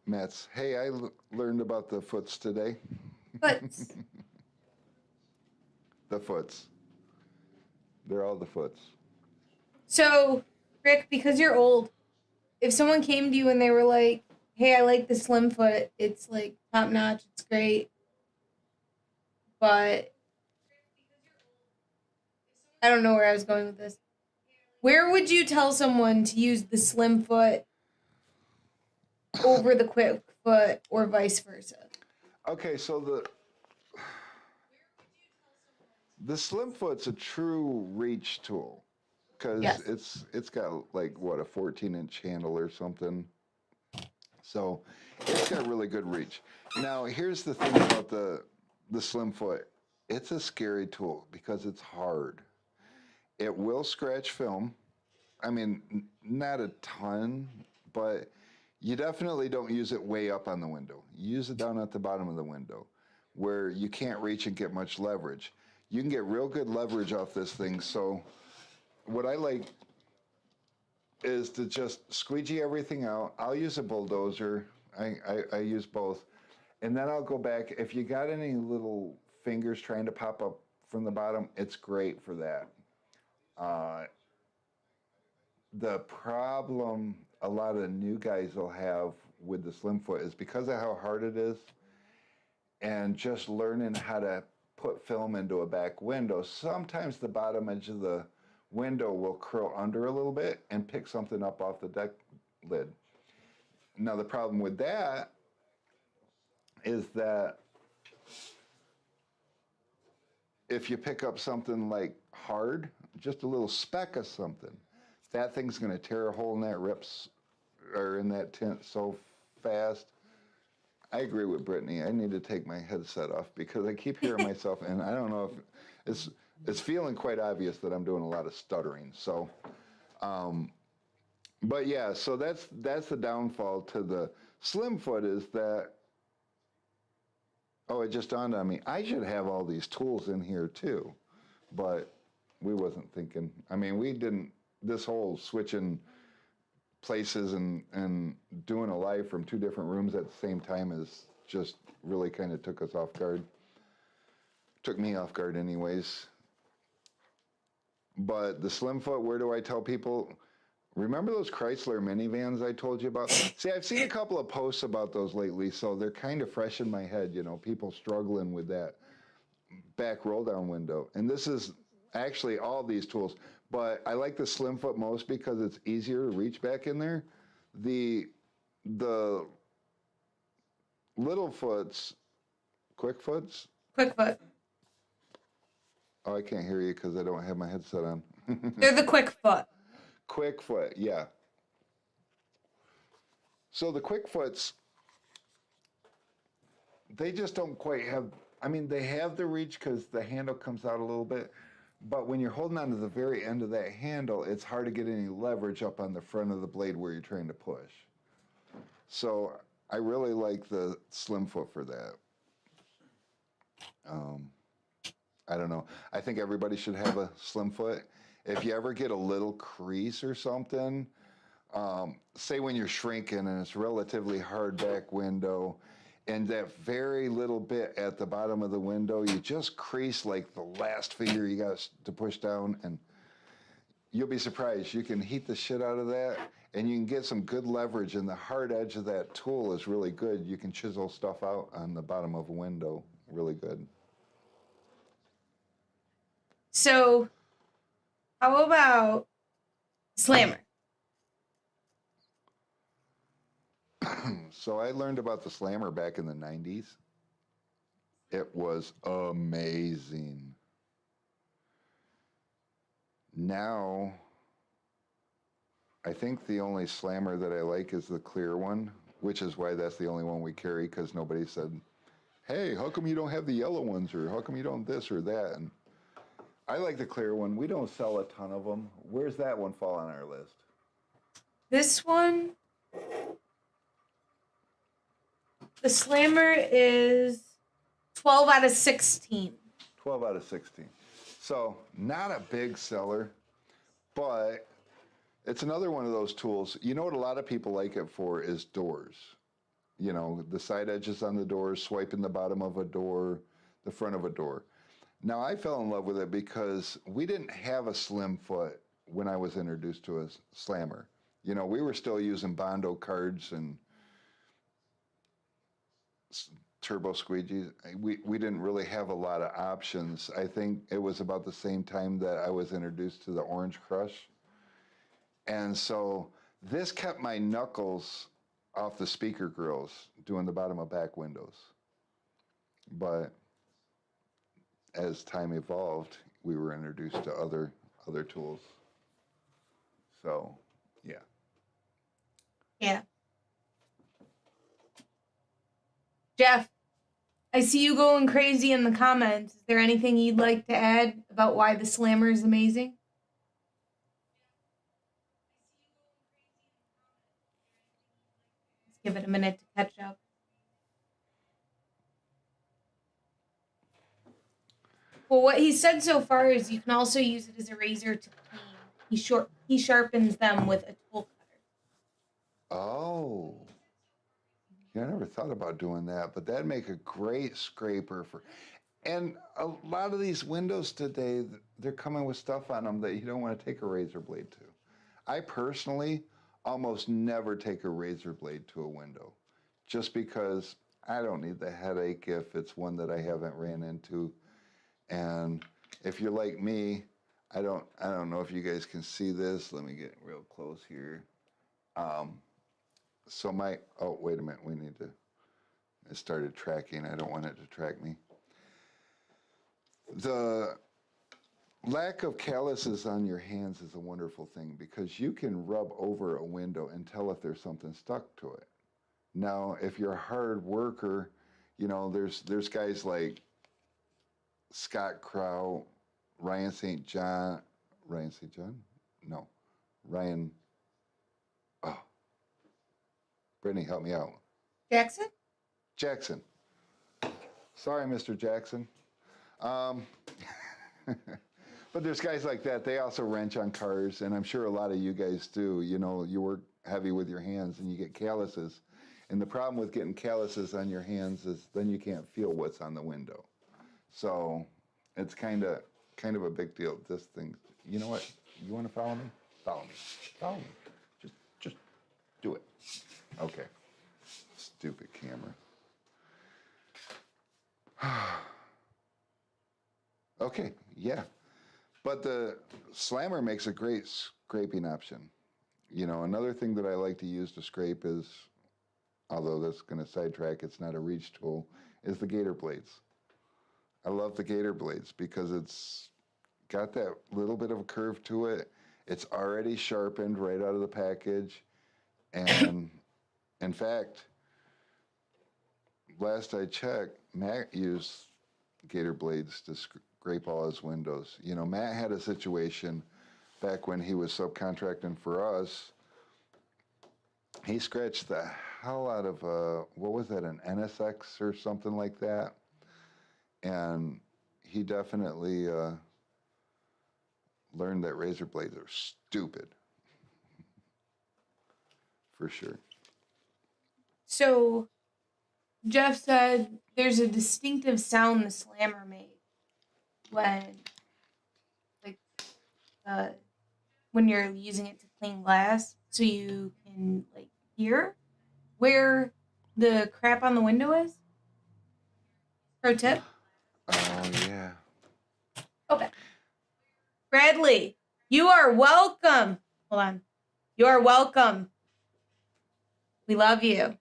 Matt's, hey, I learned about the foots today. Foots. The foots. They're all the foots. So, Rick, because you're old, if someone came to you and they were like, hey, I like the slim foot, it's like top notch, it's great, but I don't know where I was going with this. Where would you tell someone to use the slim foot over the quick foot or vice versa? Okay, so the slim foot's a true reach tool because Yes. it's got like what, a 14-inch handle or something. So it's got really good reach. Now here's the thing about the slim foot. It's a scary tool because it's hard. It will scratch film. I mean, not a ton, but you definitely don't use it way up on the window. You use it down at the bottom of the window where you can't reach and get much leverage. You can get real good leverage off this thing. So what I like is to just squeegee everything out. I'll use a bulldozer. I use both. And then I'll go back. If you got any little fingers trying to pop up from the bottom, it's great for that. The problem a lot of new guys will have with the slim foot is because of how hard it is and just learning how to put film into a back window, sometimes the bottom edge of the window will curl under a little bit and pick something up off the deck lid. Now the problem with that is that if you pick up something like hard, just a little speck of something, that thing's going to tear a hole in that rips or in that tint so fast. I agree with Brittany. I need to take my headset off because I keep hearing myself, and I don't know if it's feeling quite obvious that I'm doing a lot of stuttering. So, but yeah, so that's the downfall to the slim foot is that. Oh, it just dawned on me. I should have all these tools in here too, but we wasn't thinking. I mean, we didn't. This whole switching places and doing a live from 2 different rooms at the same time is just really kind of took us off guard. Took me off guard anyways. But the slim foot, where do I tell people? Remember those Chrysler minivans I told you about? See, I've seen a couple of posts about those lately, so they're kind of fresh in my head, you know, people struggling with that back roll down window. And this is actually all these tools, but I like the slim foot most because it's easier to reach back in there. The little foots, quick foots. Quick foot. Oh, I can't hear you because I don't have my headset on. They're the quick foot. Quick foot, yeah. So the quick foots, they just don't quite have, I mean, they have the reach because the handle comes out a little bit, but when you're holding on to the very end of that handle, it's hard to get any leverage up on the front of the blade where you're trying to push. So I really like the slim foot for that. I don't know. I think everybody should have a slim foot. If you ever get a little crease or something, say when you're shrinking and it's relatively hard back window, and that very little bit at the bottom of the window, you just crease like the last finger you got to push down, and you'll be surprised. You can heat the shit out of that, and you can get some good leverage, and the hard edge of that tool is really good. You can chisel stuff out on the bottom of a window really good. So, How about slammer? So I learned about the slammer back in the 90s. It was amazing. Now, I think the only slammer that I like is the clear one, which is why that's the only one we carry, because nobody said, hey, how come you don't have the yellow ones, or how come you don't this or that? And I like the clear one. We don't sell a ton of them. Where's that one fall on our list? This one, the slammer is 12 out of 16. 12 out of 16. So not a big seller, but it's another one of those tools. You know what a lot of people like it for is doors. You know, the side edges on the doors, swiping the bottom of a door, the front of a door. Now, I fell in love with it because we didn't have a slim foot when I was introduced to a slammer. You know, we were still using Bondo cards and turbo squeegees. We didn't really have a lot of options. I think it was about the same time that I was introduced to the Orange Crush. And so this kept my knuckles off the speaker grills doing the bottom of back windows. But as time evolved, we were introduced to other tools. So, yeah. Yeah. Jeff, I see you going crazy in the comments. Is there anything you'd like to add about why the slammer is amazing? Let's give it a minute to catch up. Well, what he said so far is you can also use it as a razor to clean. He sharpens them with a tool cutter. Oh. Yeah, I never thought about doing that, but that'd make a great scraper for. And a lot of these windows today, they're coming with stuff on them that you don't want to take a razor blade to. I personally almost never take a razor blade to a window, just because I don't need the headache if it's one that I haven't ran into. And if you're like me, I don't know if you guys can see this. Let me get real close here. So oh, wait a minute, it started tracking. I don't want it to track me. The lack of calluses on your hands is a wonderful thing because you can rub over a window and tell if there's something stuck to it. Now, if you're a hard worker, you know, there's guys like Scott Crow, Ryan St. John, No, Ryan, oh, Brittany, help me out. Jackson. Sorry, Mr. Jackson. But there's guys like that. They also wrench on cars, and I'm sure a lot of you guys do. You know, you work heavy with your hands, and you get calluses. And the problem with getting calluses on your hands is then you can't feel what's on the window. So it's kind of a big deal. This thing, you know what? You want to follow me? Follow me. Follow me. Just do it. Okay. Stupid camera. Okay, yeah. But the slammer makes a great scraping option. You know, another thing that I like to use to scrape is, although that's going to sidetrack, it's not a reach tool, is the gator blades. I love the gator blades because it's got that little bit of a curve to it. It's already sharpened right out of the package. And in fact, last I checked, Matt used gator blades to scrape all his windows. You know, Matt had a situation back when he was subcontracting for us. He scratched the hell out of what was that, an NSX or something like that. And he definitely learned that razor blades are stupid. For sure. So Jeff said there's a distinctive sound the slammer makes when, like, when you're using it to clean glass, so you can like hear where the crap on the window is. Pro tip. Oh yeah. Okay. Bradley, You are welcome. Hold on. You are welcome. We love you.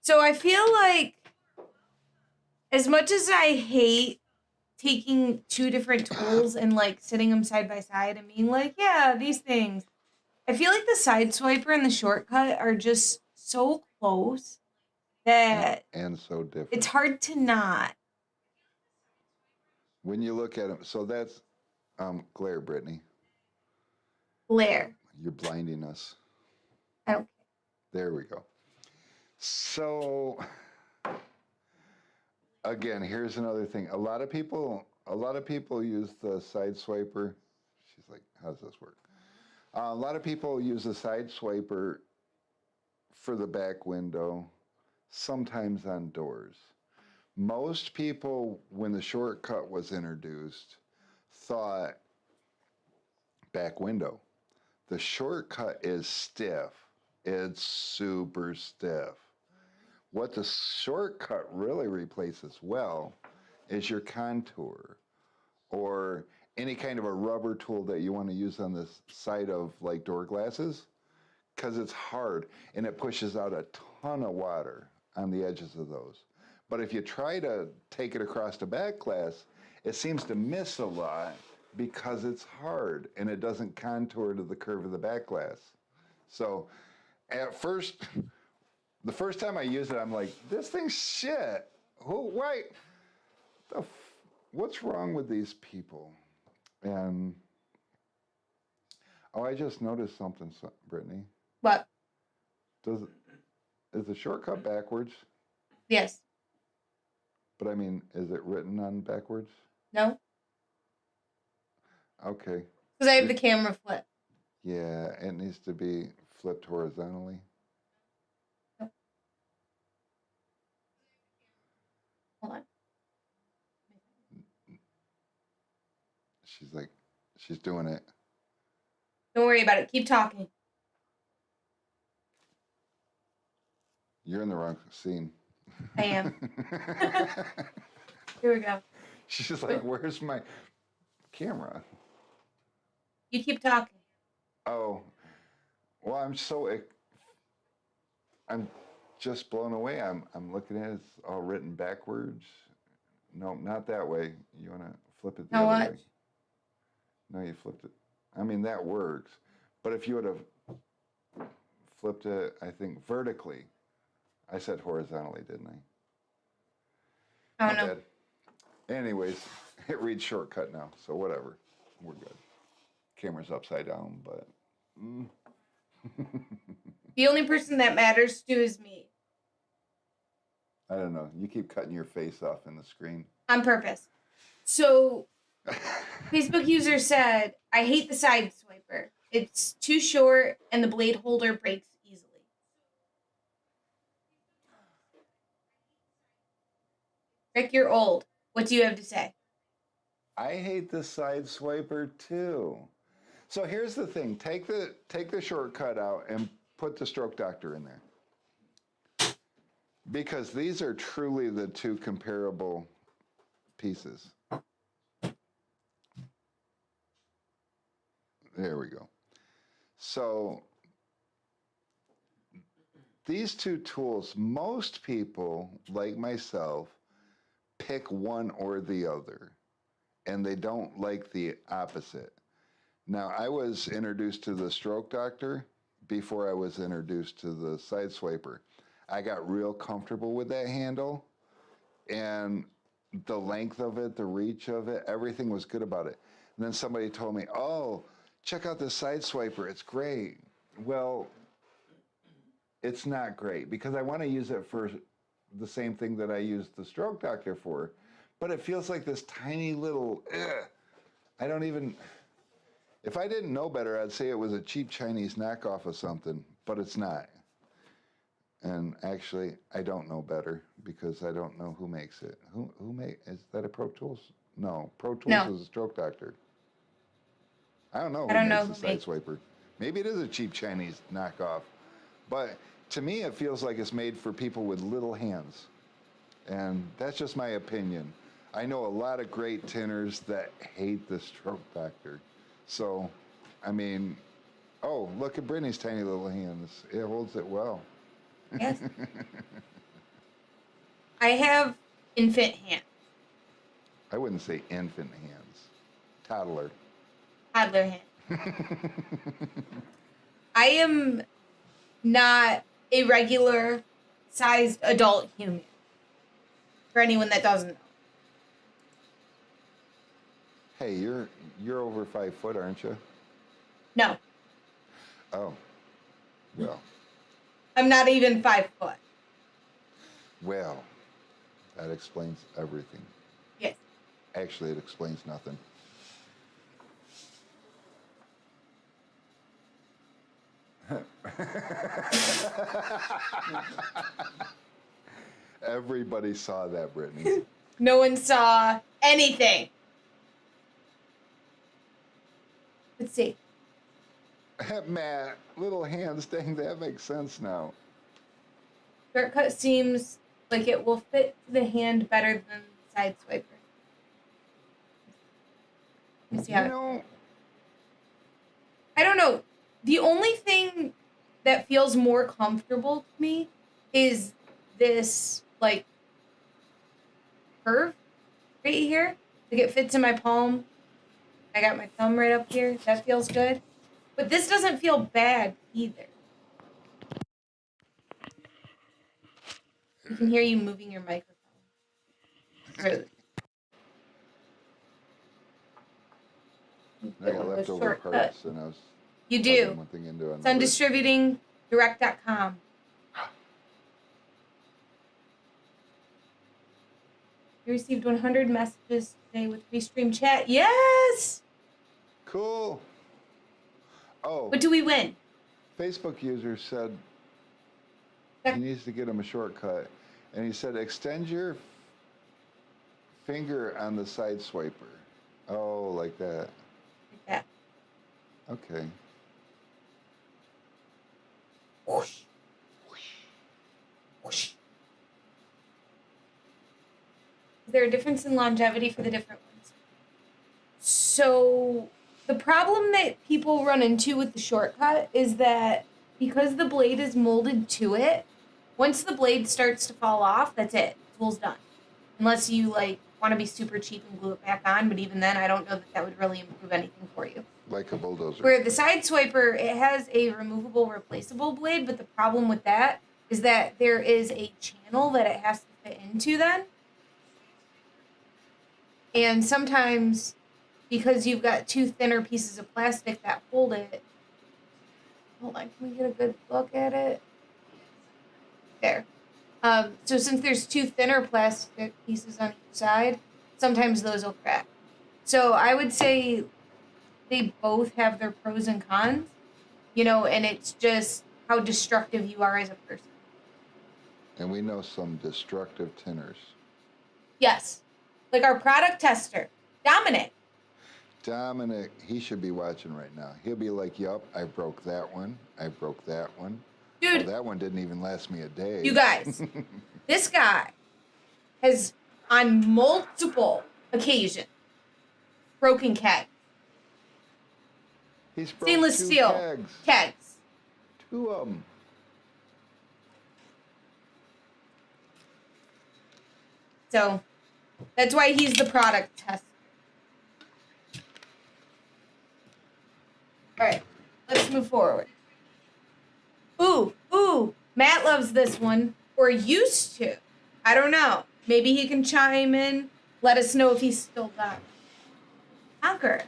So I feel like as much as I hate taking two different tools and like sitting them side by side and being like, yeah, these things, I feel like the side swiper and the shortcut are just so close that And so different. it's hard to not. When you look at them, so that's glare, Brittany. Glare. You're blinding us. I don't care. There we go. So again, here's another thing. A lot of people use the side swiper. She's like, how does this work? A lot of people use the side swiper for the back window, sometimes on doors. Most people, when the shortcut was introduced, thought back window. The shortcut is stiff. It's super stiff. What the shortcut really replaces well is your contour or any kind of a rubber tool that you want to use on the side of like door glasses, because it's hard and it pushes out a ton of water on the edges of those. But if you try to take it across the back glass, it seems to miss a lot because it's hard and it doesn't contour to the curve of the back glass. So at first, the first time I used it, I'm like, this thing's shit. Why? What's wrong with these people? And, I just noticed something, Brittany. What? Is the shortcut backwards? Yes. But I mean, is it written on backwards? No. Okay. Because I have the camera flipped. Yeah, it needs to be flipped horizontally. Nope. Hold on. She's like, she's doing it. Don't worry about it. Keep talking. You're in the wrong scene. I am. Here we go. She's like, where's my camera? You keep talking. Oh, well, I'm just blown away. I'm looking at it. It's all written backwards. No, not that way. You want to flip it the Now other watch. way? No, you flipped it. I mean, that works. But if you would have flipped it, I think, vertically. I said horizontally, didn't I? I don't Not know. bad. Anyways, it reads shortcut now, so whatever. We're good. Camera's upside down, but... The only person that matters to is me. I don't know. You keep cutting your face off in the screen. On purpose. So, Facebook user said, I hate the side swiper. It's too short and the blade holder breaks easily. Rick, you're old. What do you have to say? I hate the side swiper too. So here's the thing. Take the shortcut out and put the Stroke Doctor in there. Because these are truly the two comparable pieces. There we go. So these two tools, most people, like myself, pick one or the other, and they don't like the opposite. Now, I was introduced to the Stroke Doctor before I was introduced to the side swiper. I got real comfortable with that handle, and the length of it, the reach of it, everything was good about it. And then somebody told me, oh, check out the side swiper, it's great. Well, it's not great because I want to use it for the same thing that I use the Stroke Doctor for, but it feels like this tiny little, I don't even, if I didn't know better, I'd say it was a cheap Chinese knockoff of something, but it's not. And actually, I don't know better because I don't know who makes it. Is that a Pro Tools? No, Pro Tools is a Stroke Doctor. I don't know who makes the side swiper. Maybe it is a cheap Chinese knockoff, but to me, it feels like it's made for people with little hands. And that's just my opinion. I know a lot of great tinners that hate the Stroke Doctor. So, I mean, oh, look at Brittany's tiny little hands. It holds it well. Yes. I have infant hands, I wouldn't say infant hands. Toddler. toddler hands. I am not a regular sized adult human. For anyone that doesn't know. Hey, you're over 5 foot, aren't you? No, Oh. Well. I'm not even 5 foot. Well. That explains everything. Yes. Actually, it explains nothing. Everybody saw that, Brittany. No one saw anything. Let's see. Matt, little hands, dang, that makes sense now. Shortcut seems like it will fit the hand better than side swiper. Let me see how I don't know. The only thing that feels more comfortable to me is this, like, curve right here. Like, it fits in my palm. I got my thumb right up here. That feels good. But this doesn't feel bad either. You can hear you moving your microphone. Really. I got leftover parts, and I was You plugging do. one thing into another. SunDistributingDirect.com. You received 100 messages today with Restream Chat. Yes! Cool. Oh, What do we win? Facebook user said he needs to get him a shortcut, and he said extend your finger on the side swiper. Oh, like that. Like that. Okay. Whoosh. Whoosh. Is there a difference in longevity for the different ones? So the problem that people run into with the shortcut is that because the blade is molded to it, once the blade starts to fall off, that's it. Tool's done. Unless you like want to be super cheap and glue it back on, but even then I don't know that that would really improve anything for you. Like a bulldozer. Where the side swiper, it has a removable, replaceable blade, but the problem with that is that there is a channel that it has to fit into then. And sometimes, because you've got two thinner pieces of plastic that hold it, hold on, can we get a good look at it? There. So since there's two thinner plastic pieces on each side, sometimes those will crack. So I would say they both have their pros and cons, you know, and it's just how destructive you are as a person. And we know some destructive tinners. Yes. Like our product tester, Dominic. Dominic, he should be watching right now. He'll be like, yup, I broke that one. I broke that one. Dude. Oh, that one didn't even last me a day. You guys, this guy has, on multiple occasions, broken kegs. He's broke Stainless two steel kegs. 2 of them. So that's why he's the product tester. All right, let's move forward. Ooh, Matt loves this one, or used to. I don't know. Maybe he can chime in. Let us know if he's still got Conqueror.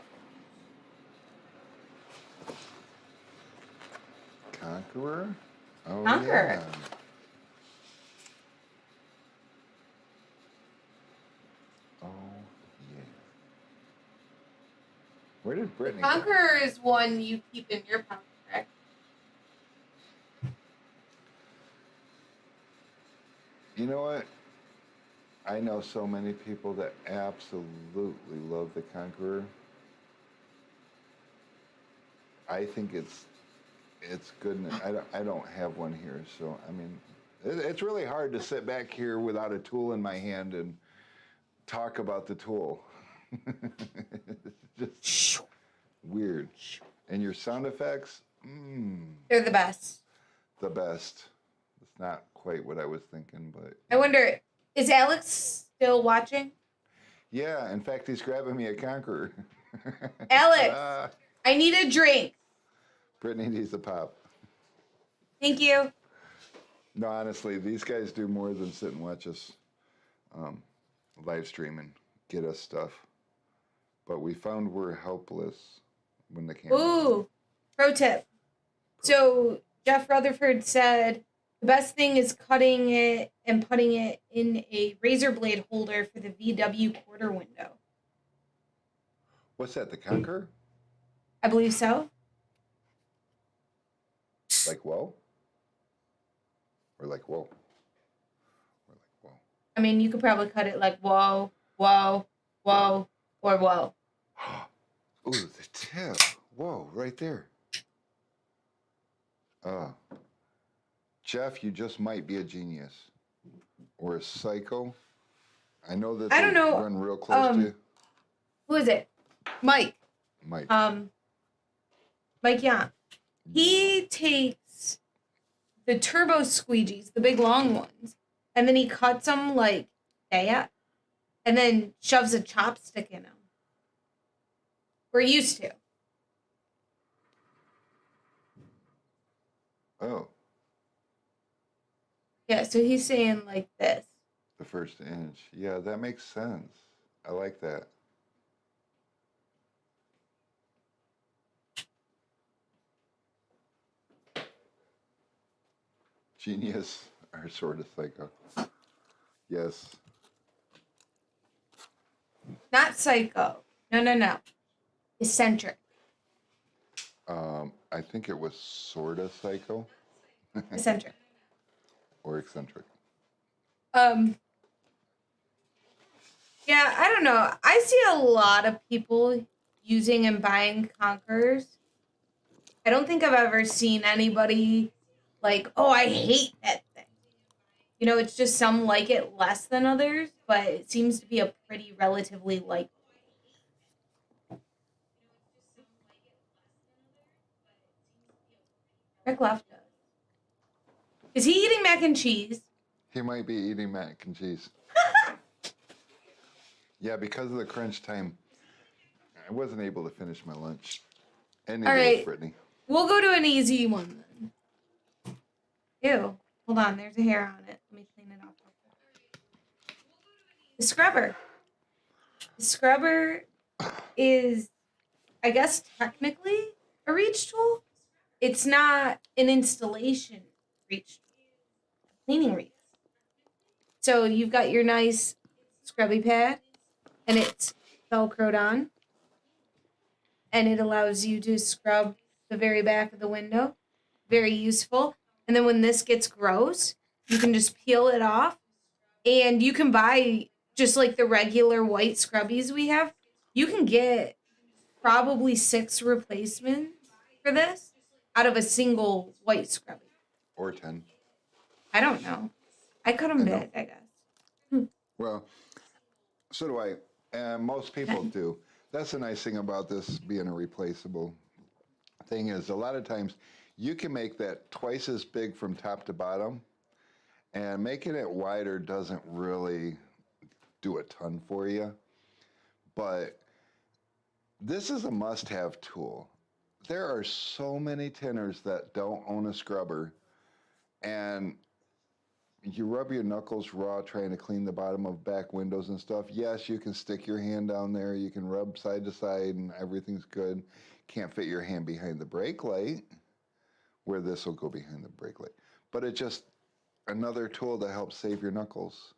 Conqueror? Oh, Conqueror. yeah. Oh, yeah. Where did Brittany go? Conqueror is one you keep in your pocket, correct? You know what? I know so many people that absolutely love the Conqueror. I think it's good. And I don't have one here, so I mean, it's really hard to sit back here without a tool in my hand and talk about the tool. Just Weird. And your sound effects? They're the best. The best. It's not quite what I was thinking, but... I wonder, is Alex still watching? Yeah, in fact, he's grabbing me a Conqueror. Alex, I need a drink. Brittany needs a pop. Thank you. No, honestly, these guys do more than sit and watch us live stream and get us stuff. But we found we're helpless when the camera. Ooh, pro tip. So Jeff Rutherford said the best thing is cutting it and putting it in a razor blade holder for the VW quarter window. What's that, the Conqueror? I believe so. Like whoa? Or like whoa? Or like whoa? I mean, you could probably cut it like whoa, whoa, whoa, or whoa. Ooh, the tip. Whoa, right there. Jeff, you just might be a genius. Or a psycho. I know that I don't know. Run real close to you. Who is it? Mike. Mike. Mike Young. He takes the turbo squeegees, the big long ones, and then he cuts them like that, and then shoves a chopstick in them. We're used to. Oh, Yeah, so he's saying like this. the first inch. Yeah, that makes sense. I like that. Genius or sort of psycho. Yes. Not psycho. No. Eccentric. I think it was sort of psycho Eccentric. or eccentric. Yeah, I don't know. I see a lot of people using and buying Conquerors. I don't think I've ever seen anybody like, oh, I hate that thing. You know, it's just some like it less than others, but it seems to be a pretty relatively like. Rick left us. Is he eating mac and cheese? He might be eating mac and cheese. Yeah, because of the crunch time, I wasn't able to finish my lunch. And neither All was right. Brittany. We'll go to an easy one then. Ew. Hold on, there's a hair on it. Let me clean it off. The scrubber. The scrubber is, I guess, technically a reach tool. It's not an installation reach tool, a cleaning reach. So you've got your nice scrubby pad, and it's velcroed on, and it allows you to scrub the very back of the window. Very useful. And then when this gets gross, you can just peel it off, and you can buy just like the regular white scrubbies we have. You can get probably 6 replacements for this out of a single white scrubby. Or 10. I don't know. I cut them big, I guess. Well, so do I. And most people do. That's the nice thing about this being a replaceable thing is a lot of times you can make that twice as big from top to bottom, and making it wider doesn't really do a ton for you. But this is a must-have tool. There are so many tinners that don't own a scrubber, and you rub your knuckles raw trying to clean the bottom of back windows and stuff. Yes, you can stick your hand down there. You can rub side to side and everything's good. Can't fit your hand behind the brake light, where this will go behind the brake light. But it's just another tool to help save your knuckles.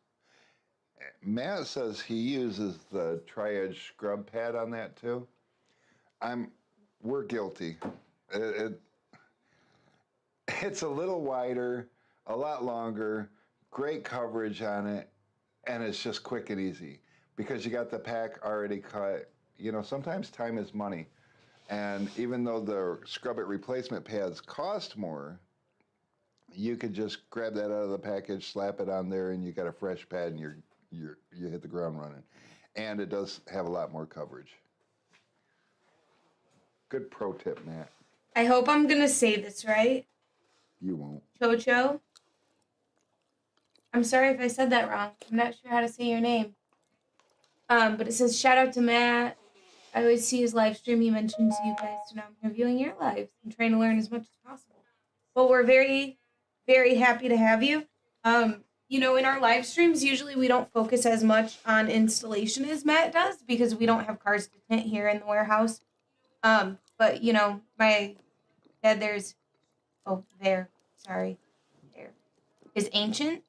Matt says he uses the tri-edge scrub pad on that too. We're guilty. It's a little wider, a lot longer, great coverage on it, and it's just quick and easy because you got the pack already cut. You know, sometimes time is money. And even though the scrub it replacement pads cost more, you could just grab that out of the package, slap it on there, and you got a fresh pad, and you hit the ground running. And it does have a lot more coverage. Good pro tip, Matt. I hope I'm gonna say this right. You won't. Chocho. I'm sorry if I said that wrong. I'm not sure how to say your name. But it says shout out to Matt. I always see his live stream. He mentions you guys, so now I'm reviewing your lives. I'm trying to learn as much as possible. Well, we're very, very happy to have you. In our live streams, usually we don't focus as much on installation as Matt does because we don't have cars to tint here in the warehouse. But my dad there is ancient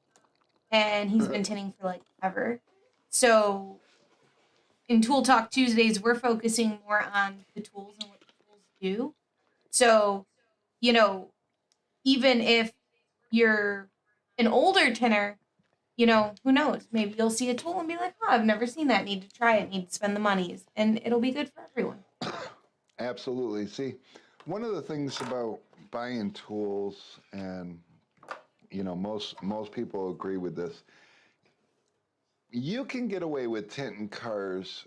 and he's been tinting for like ever. So in Tool Talk Tuesdays, we're focusing more on the tools and what the tools do. So, even if you're an older tinner, who knows? Maybe you'll see a tool and be like, oh, I've never seen that. Need to try it. Need to spend the monies. And it'll be good for everyone. Absolutely. See, one of the things about buying tools, and most people agree with this, you can get away with tinting cars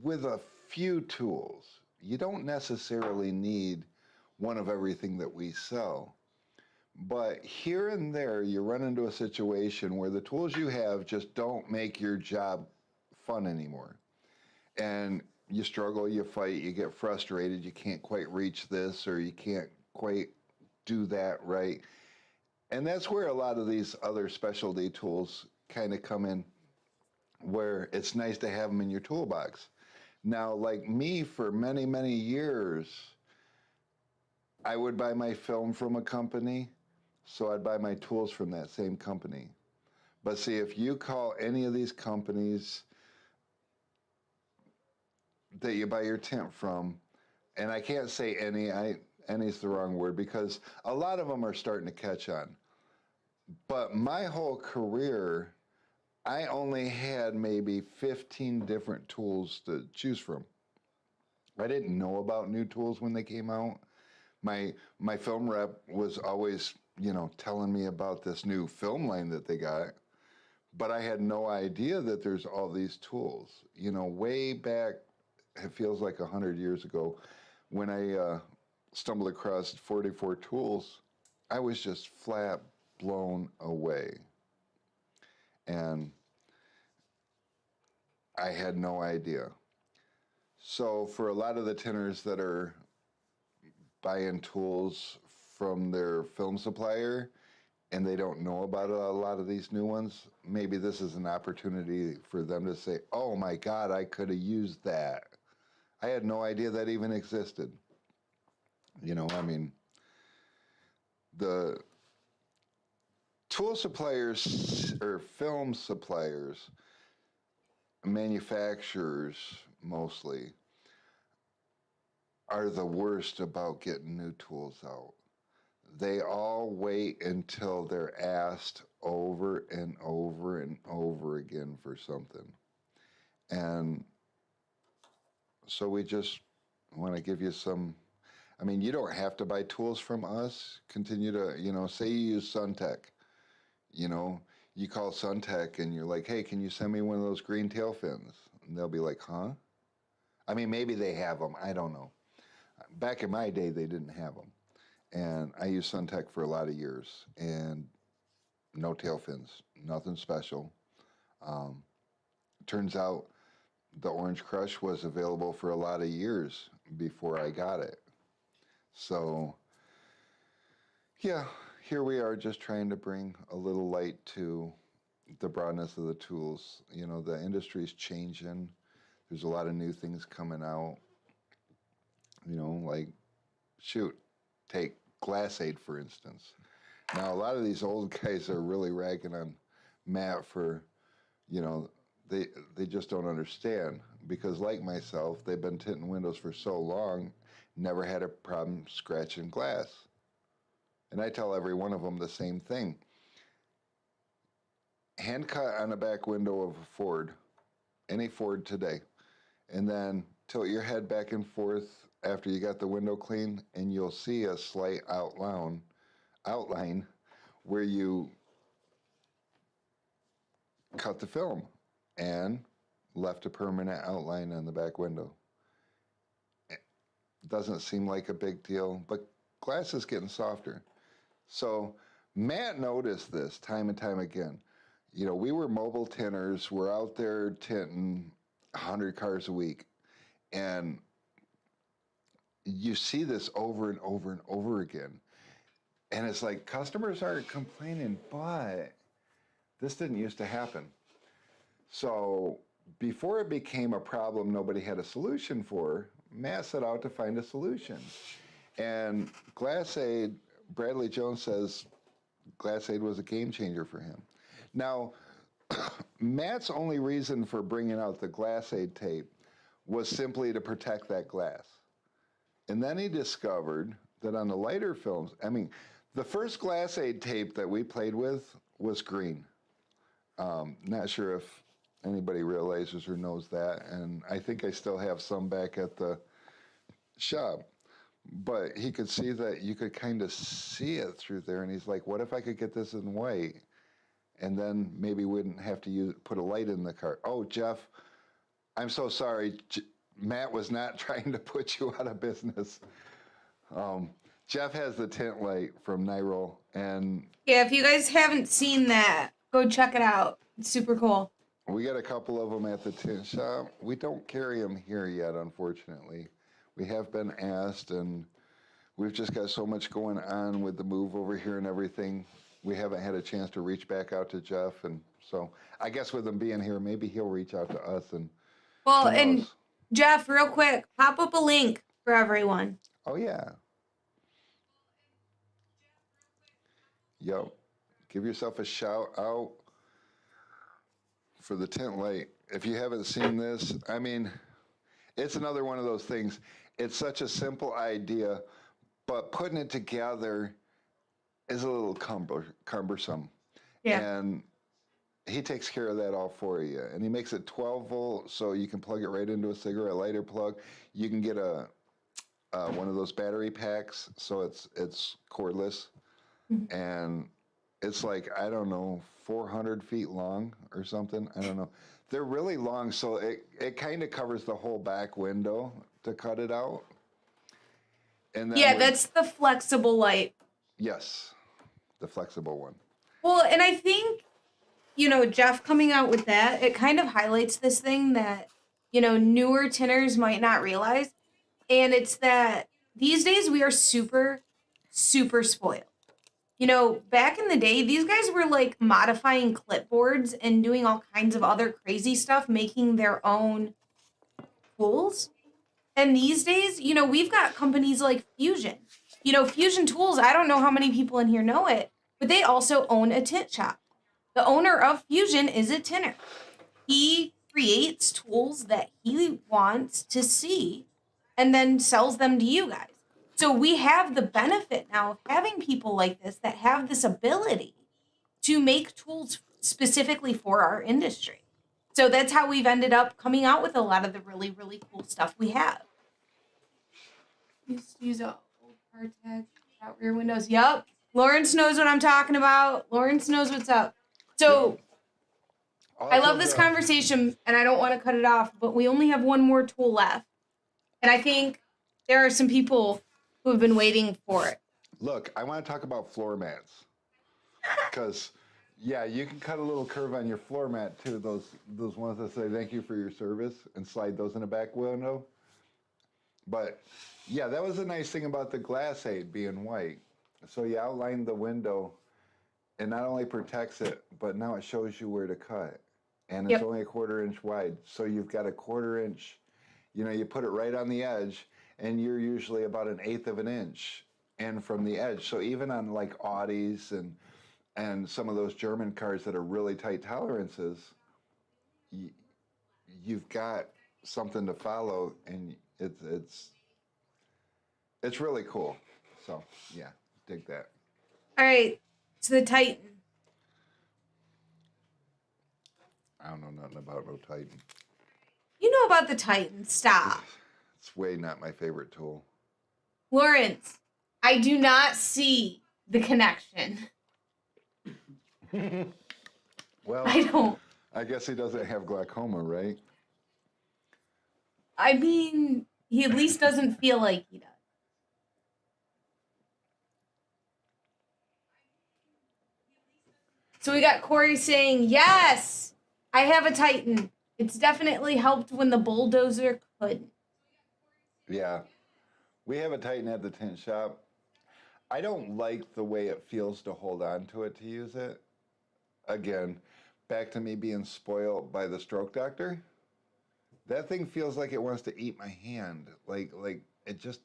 with a few tools. You don't necessarily need one of everything that we sell. But here and there, you run into a situation where the tools you have just don't make your job fun anymore. And you struggle, you fight, you get frustrated, you can't quite reach this or you can't quite do that right. And that's where a lot of these other specialty tools kind of come in, where it's nice to have them in your toolbox. Now, like me, for many, many years, I would buy my film from a company, so I'd buy my tools from that same company. But see, if you call any of these companies that you buy your tint from, and I can't say any's the wrong word because a lot of them are starting to catch on. But my whole career, I only had maybe 15 different tools to choose from. I didn't know about new tools when they came out. My film rep was always, telling me about this new film line that they got, but I had no idea that there's all these tools. Way back, it feels like 100 years ago, when I stumbled across 44 tools, I was just flat blown away. And I had no idea. So for a lot of the tinners that are buying tools from their film supplier and they don't know about a lot of these new ones, maybe this is an opportunity for them to say, oh my God, I could have used that. I had no idea that even existed. The tool suppliers or film suppliers, manufacturers mostly, are the worst about getting new tools out. They all wait until they're asked over and over and over again for something. And so we just want to give you some. You don't have to buy tools from us. Continue to, say you use Suntech. You call Suntech and you're like, hey, can you send me one of those green tail fins? And they'll be like, huh? Maybe they have them. I don't know. Back in my day, they didn't have them. And I used Suntech for a lot of years. And no tail fins, nothing special. Turns out the Orange Crush was available for a lot of years before I got it. So, yeah, here we are just trying to bring a little light to the broadness of the tools. The industry's changing. There's a lot of new things coming out. Like, take Glass Aid, for instance. Now, a lot of these old guys are really ragging on Matt for, they just don't understand. Because like myself, they've been tinting windows for so long, never had a problem scratching glass. And I tell every one of them the same thing. Hand cut on the back window of a Ford, any Ford today, and then tilt your head back and forth after you got the window clean, and you'll see a slight outline where you cut the film and left a permanent outline on the back window. doesn't seem like a big deal, but glass is getting softer. So Matt noticed this time and time again. You know, we were mobile tinners. We're out there tinting 100 cars a week. And you see this over and over and over again. And it's like customers aren't complaining, but this didn't used to happen. So before it became a problem nobody had a solution for, Matt set out to find a solution. And Glass-Aid, Bradley Jones says Glass-Aid was a game changer for him. Now, Matt's only reason for bringing out the Glass-Aid tape was simply to protect that glass. And then he discovered that on the lighter films, I mean, the first Glass-Aid tape that we played with was green. Not sure if anybody realizes or knows that, and I think I still have some back at the shop. But he could see that you could kind of see it through there, and he's like, what if I could get this in white? And then maybe we wouldn't have to put a light in the car. Oh, Jeff, I'm so sorry. Matt was not trying to put you out of business. Jeff has the tint light from Nyrol, and Yeah, if you guys haven't seen that, go check it out. It's super cool. we got a couple of them at the tint shop. We don't carry them here yet, unfortunately. We have been asked, and we've just got so much going on with the move over here and everything. We haven't had a chance to reach back out to Jeff, and so I guess with him being here, maybe he'll reach out to us. And Well, who and knows? Jeff, real quick, pop up a link for everyone. Oh yeah. Yo, give yourself a shout out for the tint light. If you haven't seen this, I mean, it's another one of those things. It's such a simple idea, but putting it together is a little cumbersome. Yeah. And he takes care of that all for you. And he makes it 12 volt, so you can plug it right into a cigarette lighter plug. You can get a one of those battery packs, so it's cordless. And it's like, I don't know, 400 feet long or something. I don't know. They're really long, so it kind of covers the whole back window to cut it out. And then Yeah, that's the flexible light. yes, the flexible one. Well, and I think, Jeff coming out with that, it kind of highlights this thing that, newer tinners might not realize. And it's that these days we are super, super spoiled. Back in the day, these guys were like modifying clipboards and doing all kinds of other crazy stuff, making their own tools. And these days, we've got companies like Fusion. Fusion Tools, I don't know how many people in here know it, but they also own a tint shop. The owner of Fusion is a tinner. He creates tools that he wants to see and then sells them to you guys. So we have the benefit now of having people like this that have this ability to make tools specifically for our industry. So that's how we've ended up coming out with a lot of the really, really cool stuff we have. Use a old car tag out rear windows. Yep. Lawrence knows what I'm talking about. Lawrence knows what's up. So I love this conversation and I don't want to cut it off, but we only have one more tool left. And I think there are some people who have been waiting for it. Look, I want to talk about floor mats. Because, yeah, you can cut a little curve on your floor mat, too. Those ones that say thank you for your service and slide those in the back window. But, yeah, that was the nice thing about the Glass-Aid being white. So you outline the window. It not only protects it, but now it shows you where to cut. And it's only a 1/4 inch wide. So you've got a 1/4 inch. You put it right on the edge, and you're usually about 1/8 of an inch in from the edge. So even on like Audis and some of those German cars that are really tight tolerances, you've got something to follow, and it's really cool. So yeah, dig that. All right. So the Titan. I don't know nothing about no Titan. You know about the Titan. Stop. It's way not my favorite tool. Lawrence, I do not see the connection. Well, I don't. I guess he doesn't have glaucoma, right? I mean, he at least doesn't feel like he does. So we got Corey saying, yes, I have a Titan. It's definitely helped when the Bulldozer couldn't. Yeah. We have a Titan at the tent shop. I don't like the way it feels to hold on to it to use it. Again, back to me being spoiled by the stroke doctor. That thing feels like it wants to eat my hand. Like it just.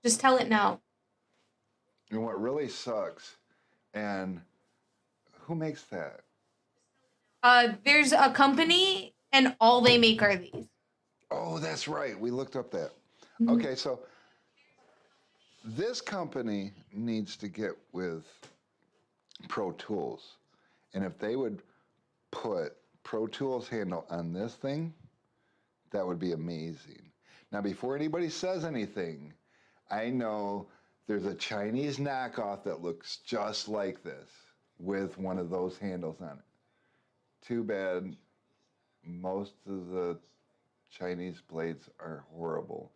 Just tell it no. And what really sucks, and who makes that? There's a company, and all they make are these. Oh, that's right. We looked up that. Mm-hmm. Okay, so this company needs to get with Pro Tools. And if they would put Pro Tools handle on this thing, that would be amazing. Now, before anybody says anything, I know there's a Chinese knockoff that looks just like this with one of those handles on it. Too bad most of the Chinese blades are horrible,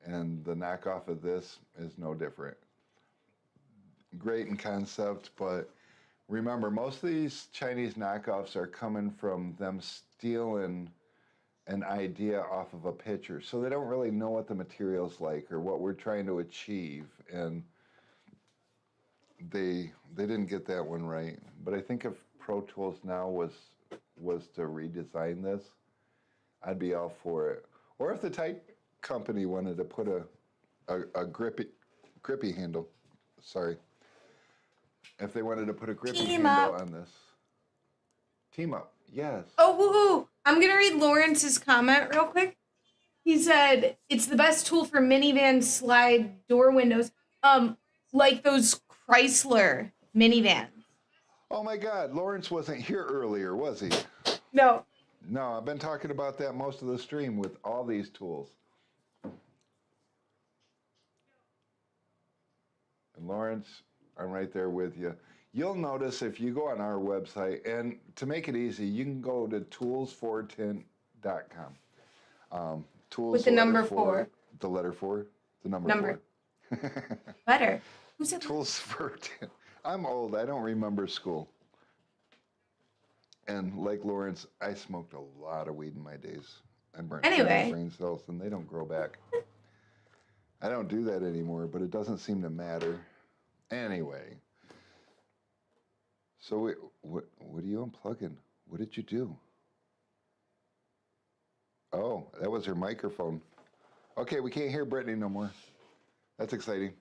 and the knockoff of this is no different. Great in concept, but remember, most of these Chinese knockoffs are coming from them stealing an idea off of a picture, so they don't really know what the material's like or what we're trying to achieve, and they didn't get that one right. But I think if Pro Tools now was to redesign this, I'd be all for it. Or if the type company wanted to put a grippy handle, sorry, if they wanted to put a grippy Team handle up. on this. Team up, yes. Oh, woohoo! I'm gonna read Lawrence's comment real quick. He said it's the best tool for minivan slide door windows. Like those Chrysler minivans. Oh my God, Lawrence wasn't here earlier, was he? No. No, I've been talking about that most of the stream with all these tools. And Lawrence, I'm right there with you. You'll notice if you go on our website, and to make it easy, you can go to toolsfortent.com. Tools, With the number 4. The letter 4, the number. 4. Letter. Who said Tools for Tent. I'm old, I don't remember school. And like Lawrence, I smoked a lot of weed in my days. I burnt through my brain cells, and they don't grow back. I don't do that anymore, but it doesn't seem to matter. Anyway. So what are you unplugging? What did you do? Oh, that was her microphone. Okay, we can't hear Brittany no more. That's exciting.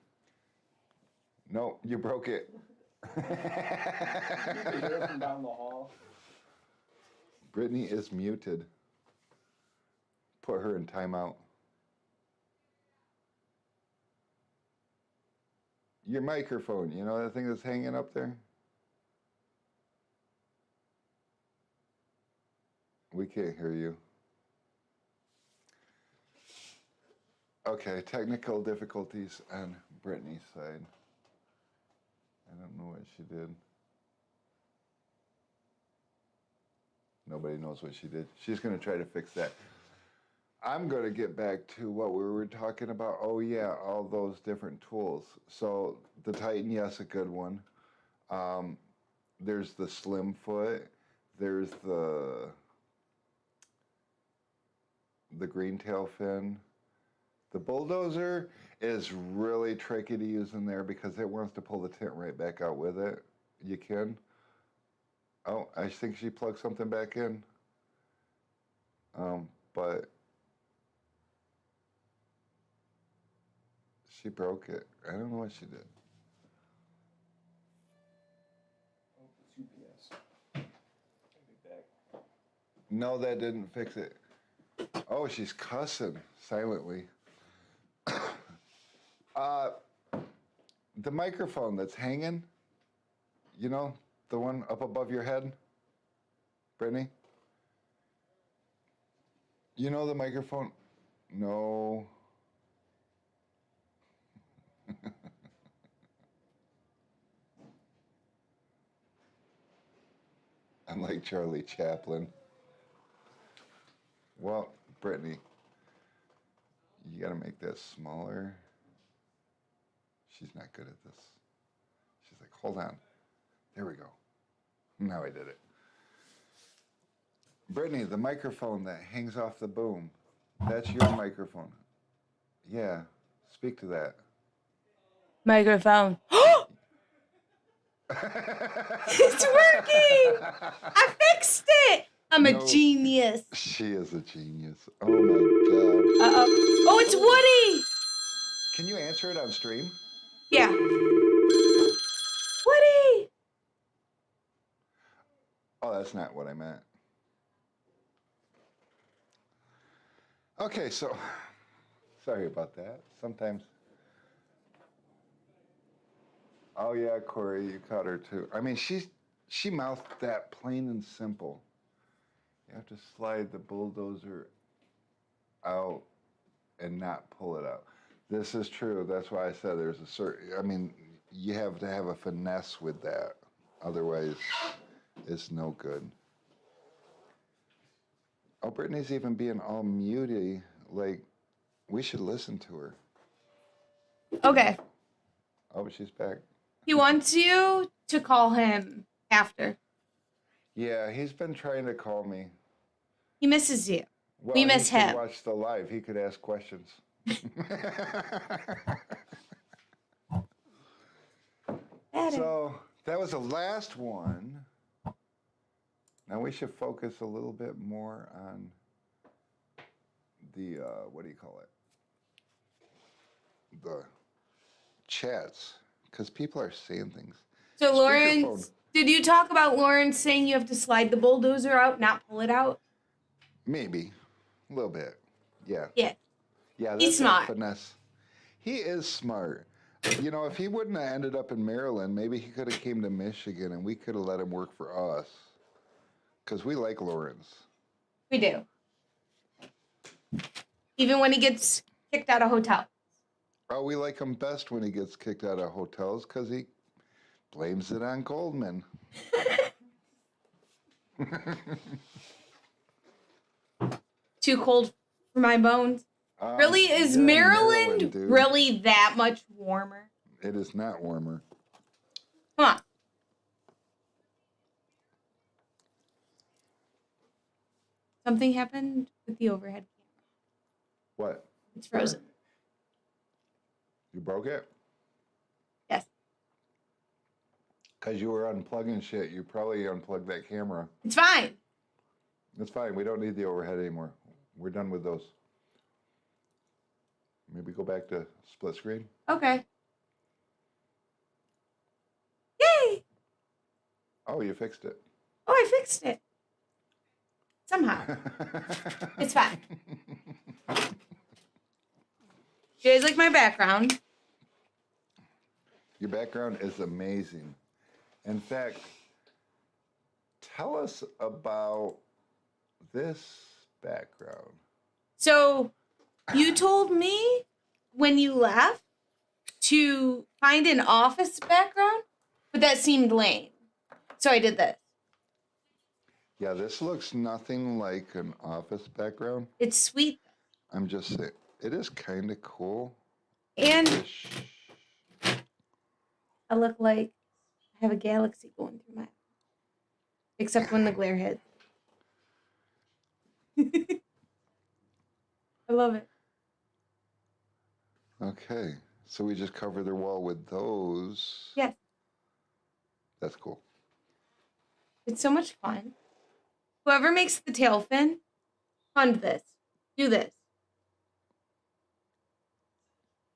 No, you broke it. You can hear it from down the hall. Brittany is muted. Put her in timeout. Your microphone, you know that thing that's hanging up there? We can't hear you. Okay, technical difficulties on Brittany's side. I don't know what she did. Nobody knows what she did. She's going to try to fix that. I'm going to get back to what we were talking about. Oh, yeah, all those different tools. So the Titan, yes, a good one. There's the Slim Foot. There's the green tail fin. The Bulldozer is really tricky to use in there because it wants to pull the tent right back out with it. You can. Oh, I think she plugged something back in. But she broke it. I don't know what she did. Oh, it's UPS. I'll be back. No, that didn't fix it. Oh, she's cussing silently. The microphone that's hanging, you know, the one up above your head, Brittany? You know the microphone? No. I'm like Charlie Chaplin. Well, Brittany, You got to make that smaller. She's not good at this. She's like, hold on. There we go. Now I did it. Brittany, the microphone that hangs off the boom. That's your microphone. Yeah, speak to that. Microphone. It's working! I fixed it! I'm a genius. She is a genius. Oh my God. Uh-oh. Oh, it's Woody! Can you answer it on stream? Yeah. Woody! Oh, that's not what I meant. Okay, so sorry about that. Sometimes. Oh yeah, Corey, you caught her too. I mean, she mouthed that plain and simple. You have to slide the bulldozer out and not pull it out. This is true. That's why I said there's a certain. I mean, you have to have a finesse with that. Otherwise, it's no good. Oh, Brittany's even being all mutey. Like, we should listen to her. Okay. Oh, but she's back. He wants you to call him after. Yeah, he's been trying to call me. He misses you. Well, We miss he should him. watch the live. He could ask questions. So that was the last one. Now we should focus a little bit more on the, what do you call it? The chats, because people are saying things. So, Speakerphone. Lawrence, did you talk about Lawrence saying you have to slide the bulldozer out, not pull it out? Maybe. A little bit. Yeah. Yeah. Yeah, He's that's a smart. finesse. He is smart. You know, if he wouldn't have ended up in Maryland, maybe he could have came to Michigan and we could have let him work for us. Because we like Lawrence. We do. Even when he gets kicked out of hotel. Oh, we like him best when he gets kicked out of hotels because he blames it on Goldman. Too cold for my bones. Really? Is you're in Maryland dude. really that much warmer? It is not warmer. Come on. Something happened with the overhead camera. What? It's frozen. You broke it? Yes. Because you were unplugging shit. You probably unplugged that camera. It's fine. It's fine. We don't need the overhead anymore. We're done with those. Maybe go back to split screen. Okay. Yay! Oh, you fixed it. Oh, I fixed it. Somehow. It's fine. You guys like my background? Your background is amazing. In fact, tell us about this background. So, you told me when you left to find an office background, but that seemed lame. So I did this. Yeah, this looks nothing like an office background. It's sweet. I'm just saying, it is kind of cool. And Ish. I look like I have a galaxy going through my eye. Except when the glare hits. I love it. Okay, so we just cover the wall with those. Yes. That's cool. It's so much fun. Whoever makes the tail fin, fund this. Do this.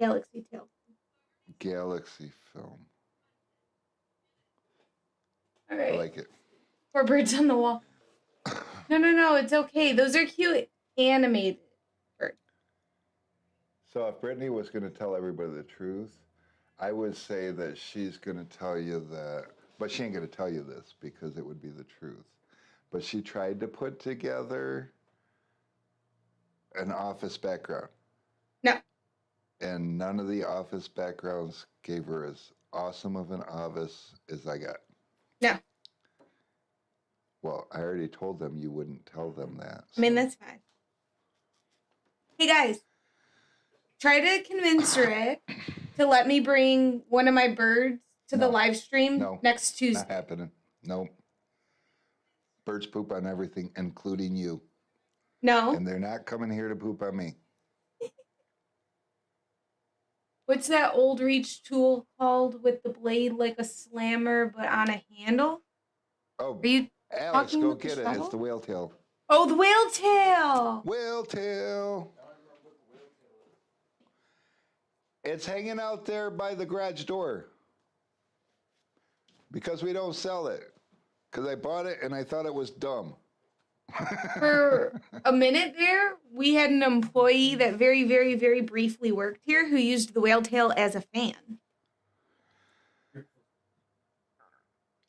Galaxy tail fin. Galaxy film. All right. I like it. 4 birds on the wall. No. It's okay. Those are cute animated birds. So if Brittany was going to tell everybody the truth, I would say that she's going to tell you that, but she ain't going to tell you this because it would be the truth. But she tried to put together an office background. No. And none of the office backgrounds gave her as awesome of an office as I got. No. Well, I already told them you wouldn't tell them that. I mean, so- that's fine. Hey, guys. Try to convince Rick to let me bring one of my birds to the No. live stream No. next Not Tuesday. happening. Nope. Birds poop on everything, including you. No. And they're not coming here to poop on me. What's that old reach tool called with the blade like a slammer but on a handle? Oh, Are you Alex, talking go with the get it. shuttle? It's the whale tail. Oh, the whale tail! Whale tail. It's hanging out there by the garage door. Because we don't sell it. Because I bought it and I thought it was dumb. For a minute there, we had an employee that very, very, very briefly worked here who used the whale tail as a fan.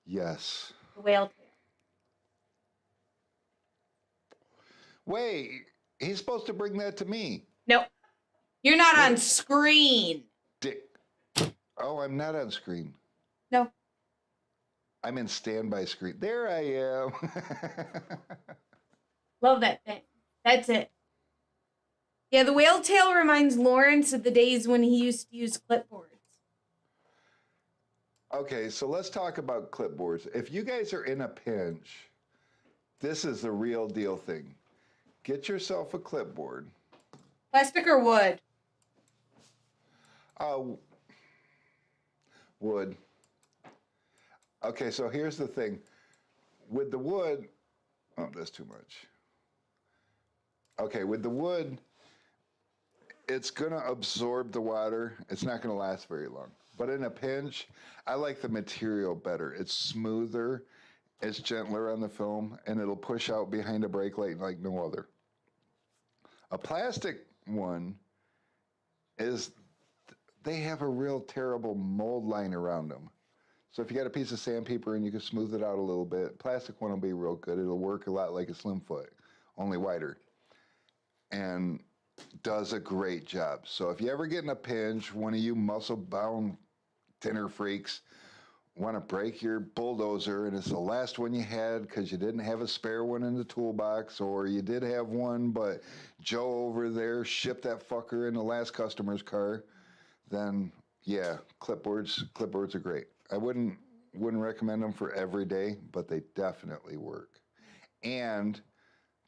Yes. The whale tail. Wait, he's supposed to bring that to me. Nope. You're not What? on screen. Dick. Oh, I'm not on screen. No. I'm in standby screen. There I am. Love that thing. That's it. Yeah, the whale tail reminds Lawrence of the days when he used to use clipboards. Okay, so let's talk about clipboards. If you guys are in a pinch, this is the real deal thing. Get yourself a clipboard. Plastic or wood? Wood. Okay, so here's the thing. With the wood, oh, that's too much. Okay, with the wood, it's gonna absorb the water. It's not gonna last very long. But in a pinch, I like the material better. It's smoother, it's gentler on the film, and it'll push out behind a brake light like no other. A plastic one is, they have a real terrible mold line around them. So if you got a piece of sandpaper and you can smooth it out a little bit, plastic one will be real good. It'll work a lot like a Slim Foot, only wider. And does a great job. So if you ever get in a pinch, one of you muscle-bound dinner freaks want to break your Bulldozer and it's the last one you had because you didn't have a spare one in the toolbox, or you did have one but Joe over there shipped that fucker in the last customer's car, then yeah, clipboards are great. I wouldn't recommend them for every day, but they definitely work. And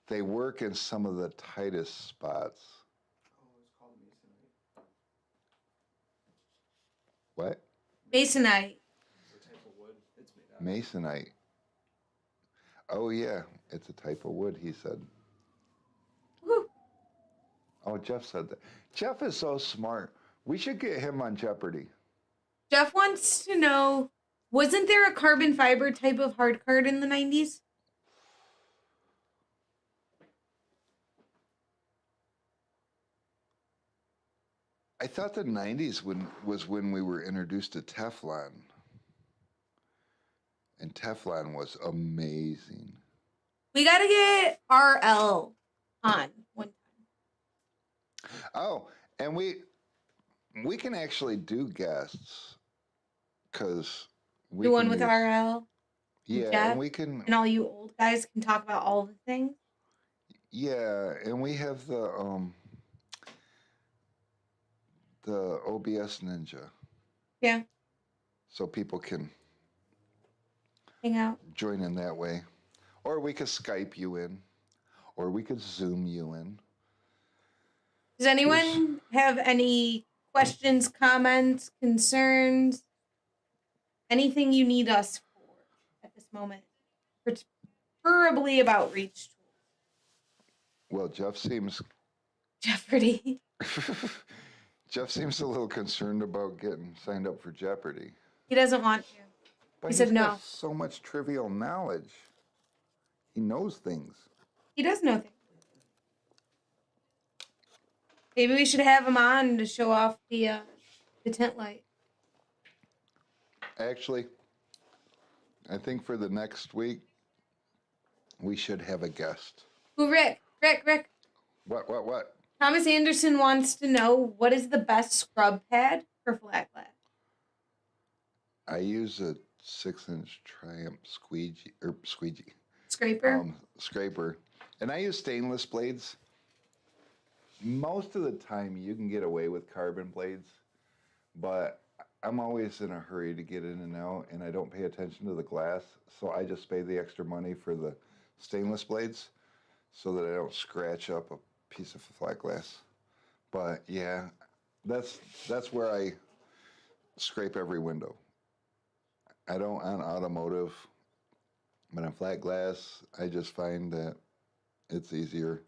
they work in some of the tightest spots. Oh, it's called masonite. What? Masonite. It's a type of wood it's made out of. Masonite. Oh yeah, it's a type of wood, he said. Woo. Oh, Jeff said that. Jeff is so smart. We should get him on Jeopardy. Jeff wants to know, wasn't there a carbon fiber type of hard card in the 90s? I thought the 90s was when we were introduced to Teflon. And Teflon was amazing. We got to get RL on one time. Oh, and we can actually do guests because we The one can with use- RL. Yeah, Jeff, and we can. And all you old guys can talk about all the things. Yeah, and we have the OBS Ninja, Yeah, so people can hang out. join in that way, or we could Skype you in, or we could Zoom you in. Does anyone have any questions, comments, concerns? Anything you need us for at this moment? Preferably about Reach Tools. Well, Jeff seems Jeopardy. Jeff seems a little concerned about getting signed up for Jeopardy. He doesn't want to. But He said he's no. got so much trivial knowledge. He knows things. He does know things. Maybe we should have him on to show off the tent light. Actually, I think for the next week, we should have a guest. Ooh, Rick. What? Thomas Anderson wants to know, what is the best scrub pad for flat glass? I use a 6-inch Triumph Scraper? scraper, and I use stainless blades. most of the time you can get away with carbon blades, but I'm always in a hurry to get in and out, and I don't pay attention to the glass, so I just pay the extra money for the stainless blades so that I don't scratch up a piece of flat glass. But yeah, that's where I scrape every window. I don't on automotive, but on flat glass, I just find that it's easier.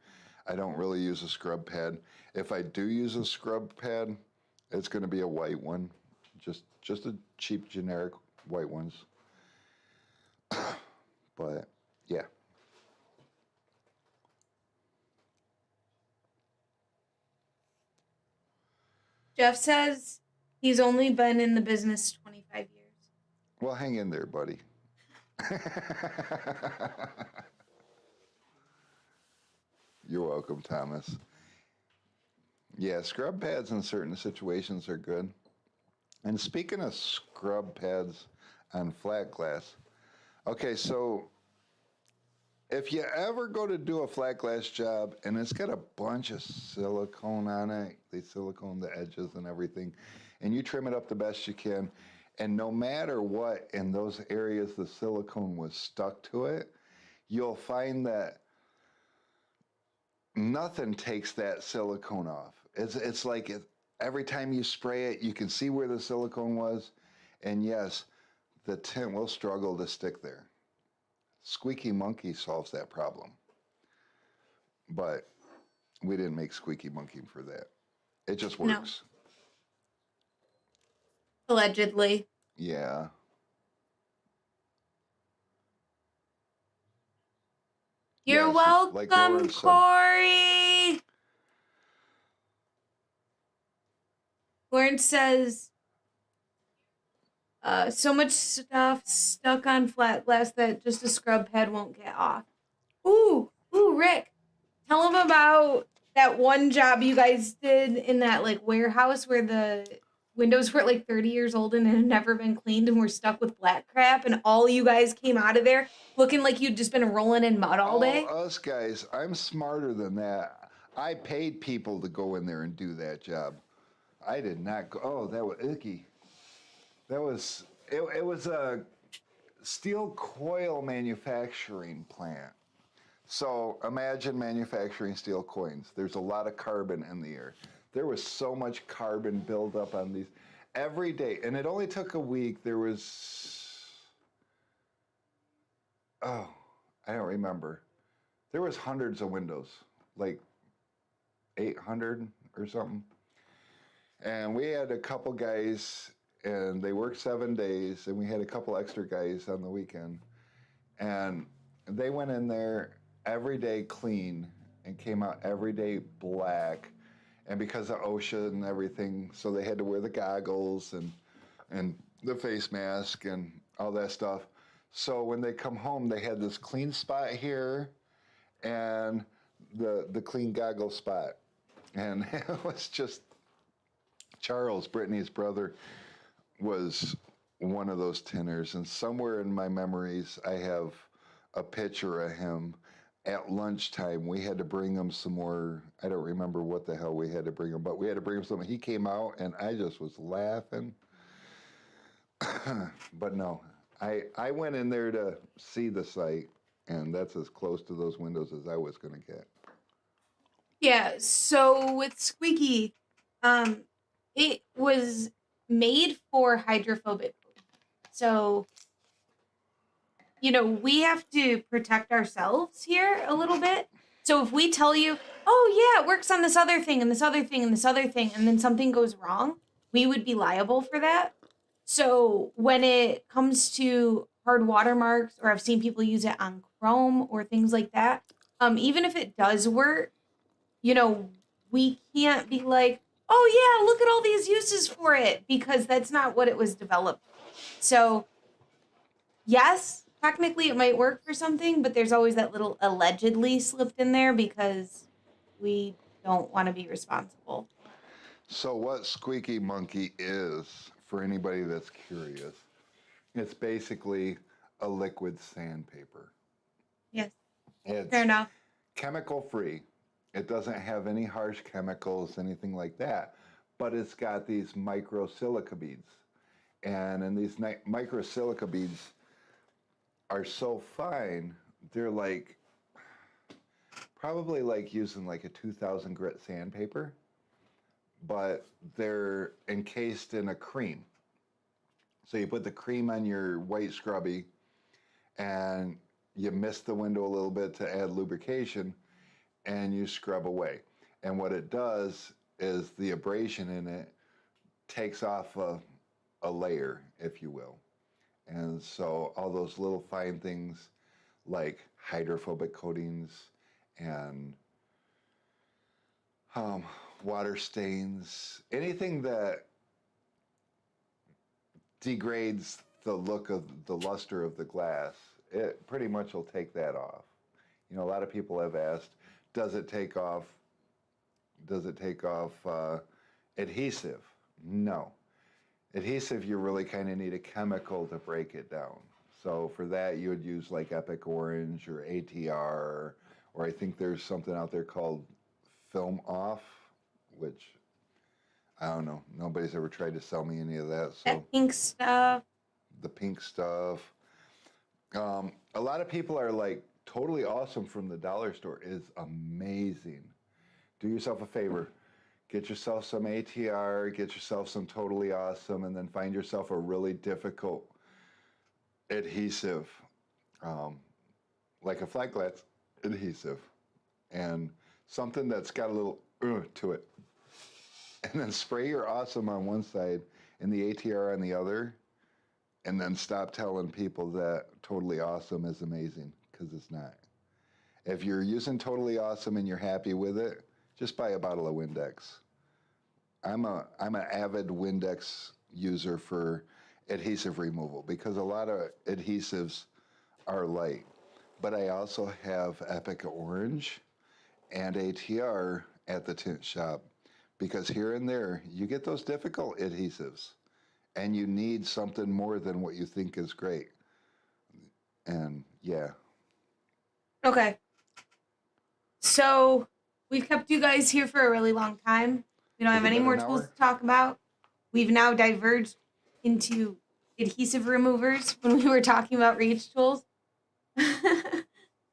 I don't really use a scrub pad. If I do use a scrub pad, it's going to be a white one, just a cheap generic white ones. But yeah, Jeff says he's only been in the business 25 years. well, hang in there, buddy. You're welcome, Thomas. Yeah, scrub pads in certain situations are good. And speaking of scrub pads on flat glass, okay, so if you ever go to do a flat glass job and it's got a bunch of silicone on it, they silicone the edges and everything, and you trim it up the best you can, and no matter what in those areas the silicone was stuck to it, you'll find that nothing takes that silicone off. It's like every time you spray it, you can see where the silicone was, and yes, the tint will struggle to stick there. Squeaky Monkey solves that problem. But we didn't make Squeaky Monkey for that. It just No. works. Allegedly. Yeah. You're Yes, welcome, like Lauren said. Corey. Lauren says, so much stuff stuck on flat glass that just a scrub pad won't get off. Ooh, Rick, tell him about that one job you guys did in that like warehouse where the windows were like 30 years old and had never been cleaned and were stuck with black crap, and all you guys came out of there looking like you'd just been rolling in mud all day. Oh, us guys, I'm smarter than that. I paid people to go in there and do that job. I did not go. Oh, that was icky. That was, it was a steel coil manufacturing plant. So imagine manufacturing steel coins. There's a lot of carbon in the air. There was so much carbon buildup on these every day. And it only took a week. There was, oh, I don't remember. There was hundreds of windows, like 800 or something. And we had a couple guys, and they worked 7 days, and we had a couple extra guys on the weekend. And they went in there every day clean and came out every day black. And because of OSHA and everything, so they had to wear the goggles and the face mask and all that stuff. So when they come home, they had this clean spot here and the clean goggle spot. And it was just, Charles, Brittany's brother, was one of those tinners. And somewhere in my memories, I have a picture of him at lunchtime. We had to bring him some more. I don't remember what the hell we had to bring him, but we had to bring him something. He came out, and I just was laughing. But no, I went in there to see the site, and that's as close to those windows as I was going to get. Yeah, so with Squeaky, it was made for hydrophobic. So, we have to protect ourselves here a little bit. So if we tell you, oh yeah, it works on this other thing and this other thing and this other thing, and then something goes wrong, we would be liable for that. So when it comes to hard watermarks, or I've seen people use it on chrome or things like that, even if it does work, we can't be like, oh yeah, look at all these uses for it, because that's not what it was developed for. So yes, technically it might work for something, but there's always that little allegedly slipped in there because we don't want to be responsible. So what Squeaky Monkey is, for anybody that's curious, it's basically a liquid sandpaper. Yes. It's Fair enough. chemical free. It doesn't have any harsh chemicals, anything like that, but it's got these micro silica beads. And these micro silica beads are so fine, they're like probably like using like a 2000 grit sandpaper, but they're encased in a cream. So you put the cream on your white scrubby and you mist the window a little bit to add lubrication and you scrub away. And what it does is the abrasion in it takes off a layer, if you will. And so all those little fine things like hydrophobic coatings and water stains, anything that degrades the look of the luster of the glass, it pretty much will take that off. You know, a lot of people have asked, does it take off adhesive? No. Adhesive, you really kind of need a chemical to break it down. So for that, you would use like Epic Orange or ATR, or I think there's something out there called Film Off, which I don't know. Nobody's ever tried to sell me any of that. So That pink stuff. the pink stuff. A lot of people are like, Totally Awesome from the dollar store is amazing. Do yourself a favor. Get yourself some ATR, get yourself some Totally Awesome, and then find yourself a really difficult adhesive, like a flat glass adhesive, and something that's got a little to it. And then spray your Awesome on one side and the ATR on the other, and then stop telling people that Totally Awesome is amazing, because it's not. If you're using Totally Awesome and you're happy with it, just buy a bottle of Windex. I'm an avid Windex user for adhesive removal because a lot of adhesives are light. But I also have Epic Orange and ATR at the tint shop because here and there you get those difficult adhesives and you need something more than what you think is great. And yeah. Okay. So we've kept you guys here for a really long time. We don't Has have it any been more an tools hour? to talk about. We've now diverged into adhesive removers when we were talking about reach tools. Oh,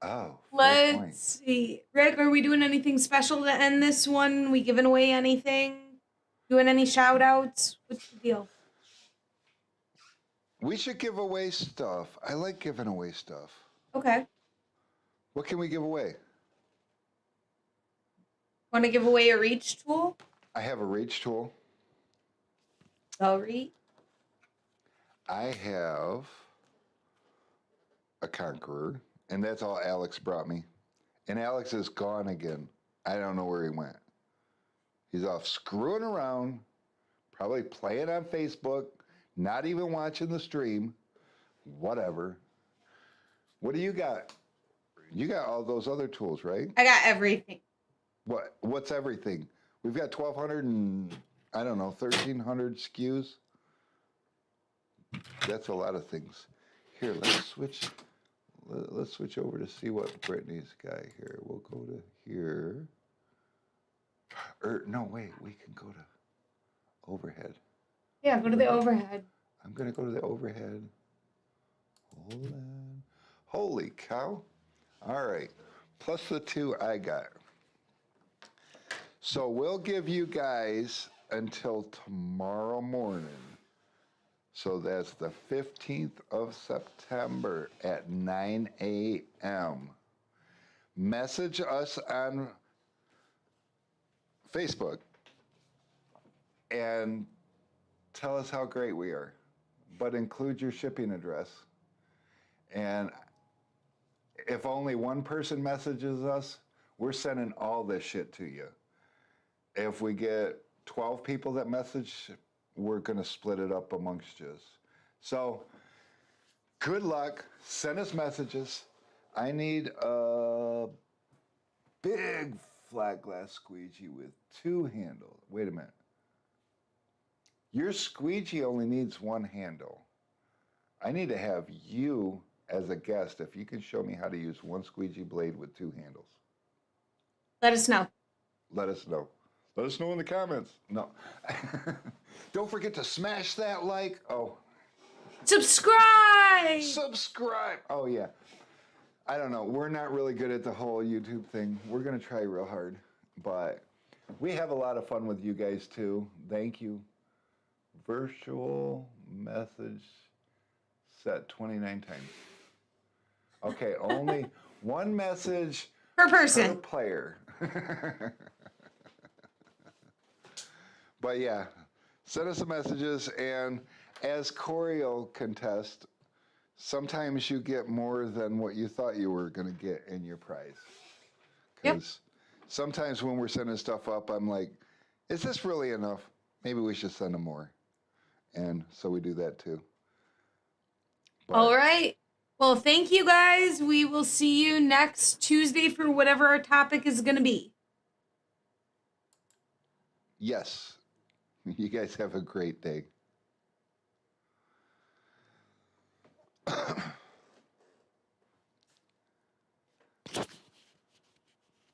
fair Let's point. see. Rick, are we doing anything special to end this one? We giving away anything? Doing any shout outs? What's the deal? We should give away stuff. I like giving away stuff. Okay. What can we give away? Want to give away a reach tool? I have a reach tool. Reach. I have a Conqueror, and that's all Alex brought me. And Alex is gone again. I don't know where he went. He's off screwing around, probably playing on Facebook, not even watching the stream. Whatever. What do you got? You got all those other tools, right? I got everything. What's everything? We've got 1,200 and, I don't know, 1,300 SKUs. That's a lot of things. Here, let's switch over to see what Brittany's got here. We'll go to here. Or no, wait, we can go to overhead. Yeah, go to the overhead. I'm gonna go to the overhead. Hold on. Holy cow. All right. Plus the 2 I got. So we'll give you guys until tomorrow morning. So that's the 15th of September at 9 a.m. Message us on Facebook and tell us how great we are, but include your shipping address. And if only one person messages us, we're sending all this shit to you. If we get 12 people that message, we're going to split it up amongst you. So good luck. Send us messages. I need a big flat glass squeegee with 2 handles. Wait a minute. Your squeegee only needs 1 handle. I need to have you as a guest if you can show me how to use one squeegee blade with 2 handles. Let us know. Let us know. Let us know in the comments. No. Don't forget to smash that like. Oh, Subscribe! subscribe. Oh, yeah. I don't know. We're not really good at the whole YouTube thing. We're going to try real hard. But we have a lot of fun with you guys, too. Thank you. Virtual message set 29 times. Okay, only one message Per per person. player. But yeah, send us the messages, and as Corey will contest, sometimes you get more than what you thought you were going to get in your prize. Yep. Because sometimes when we're sending stuff up, I'm like, is this really enough? Maybe we should send them more. And so we do that too. But All right. Well, thank you guys. We will see you next Tuesday for whatever our topic is going to be. yes, you guys have a great day.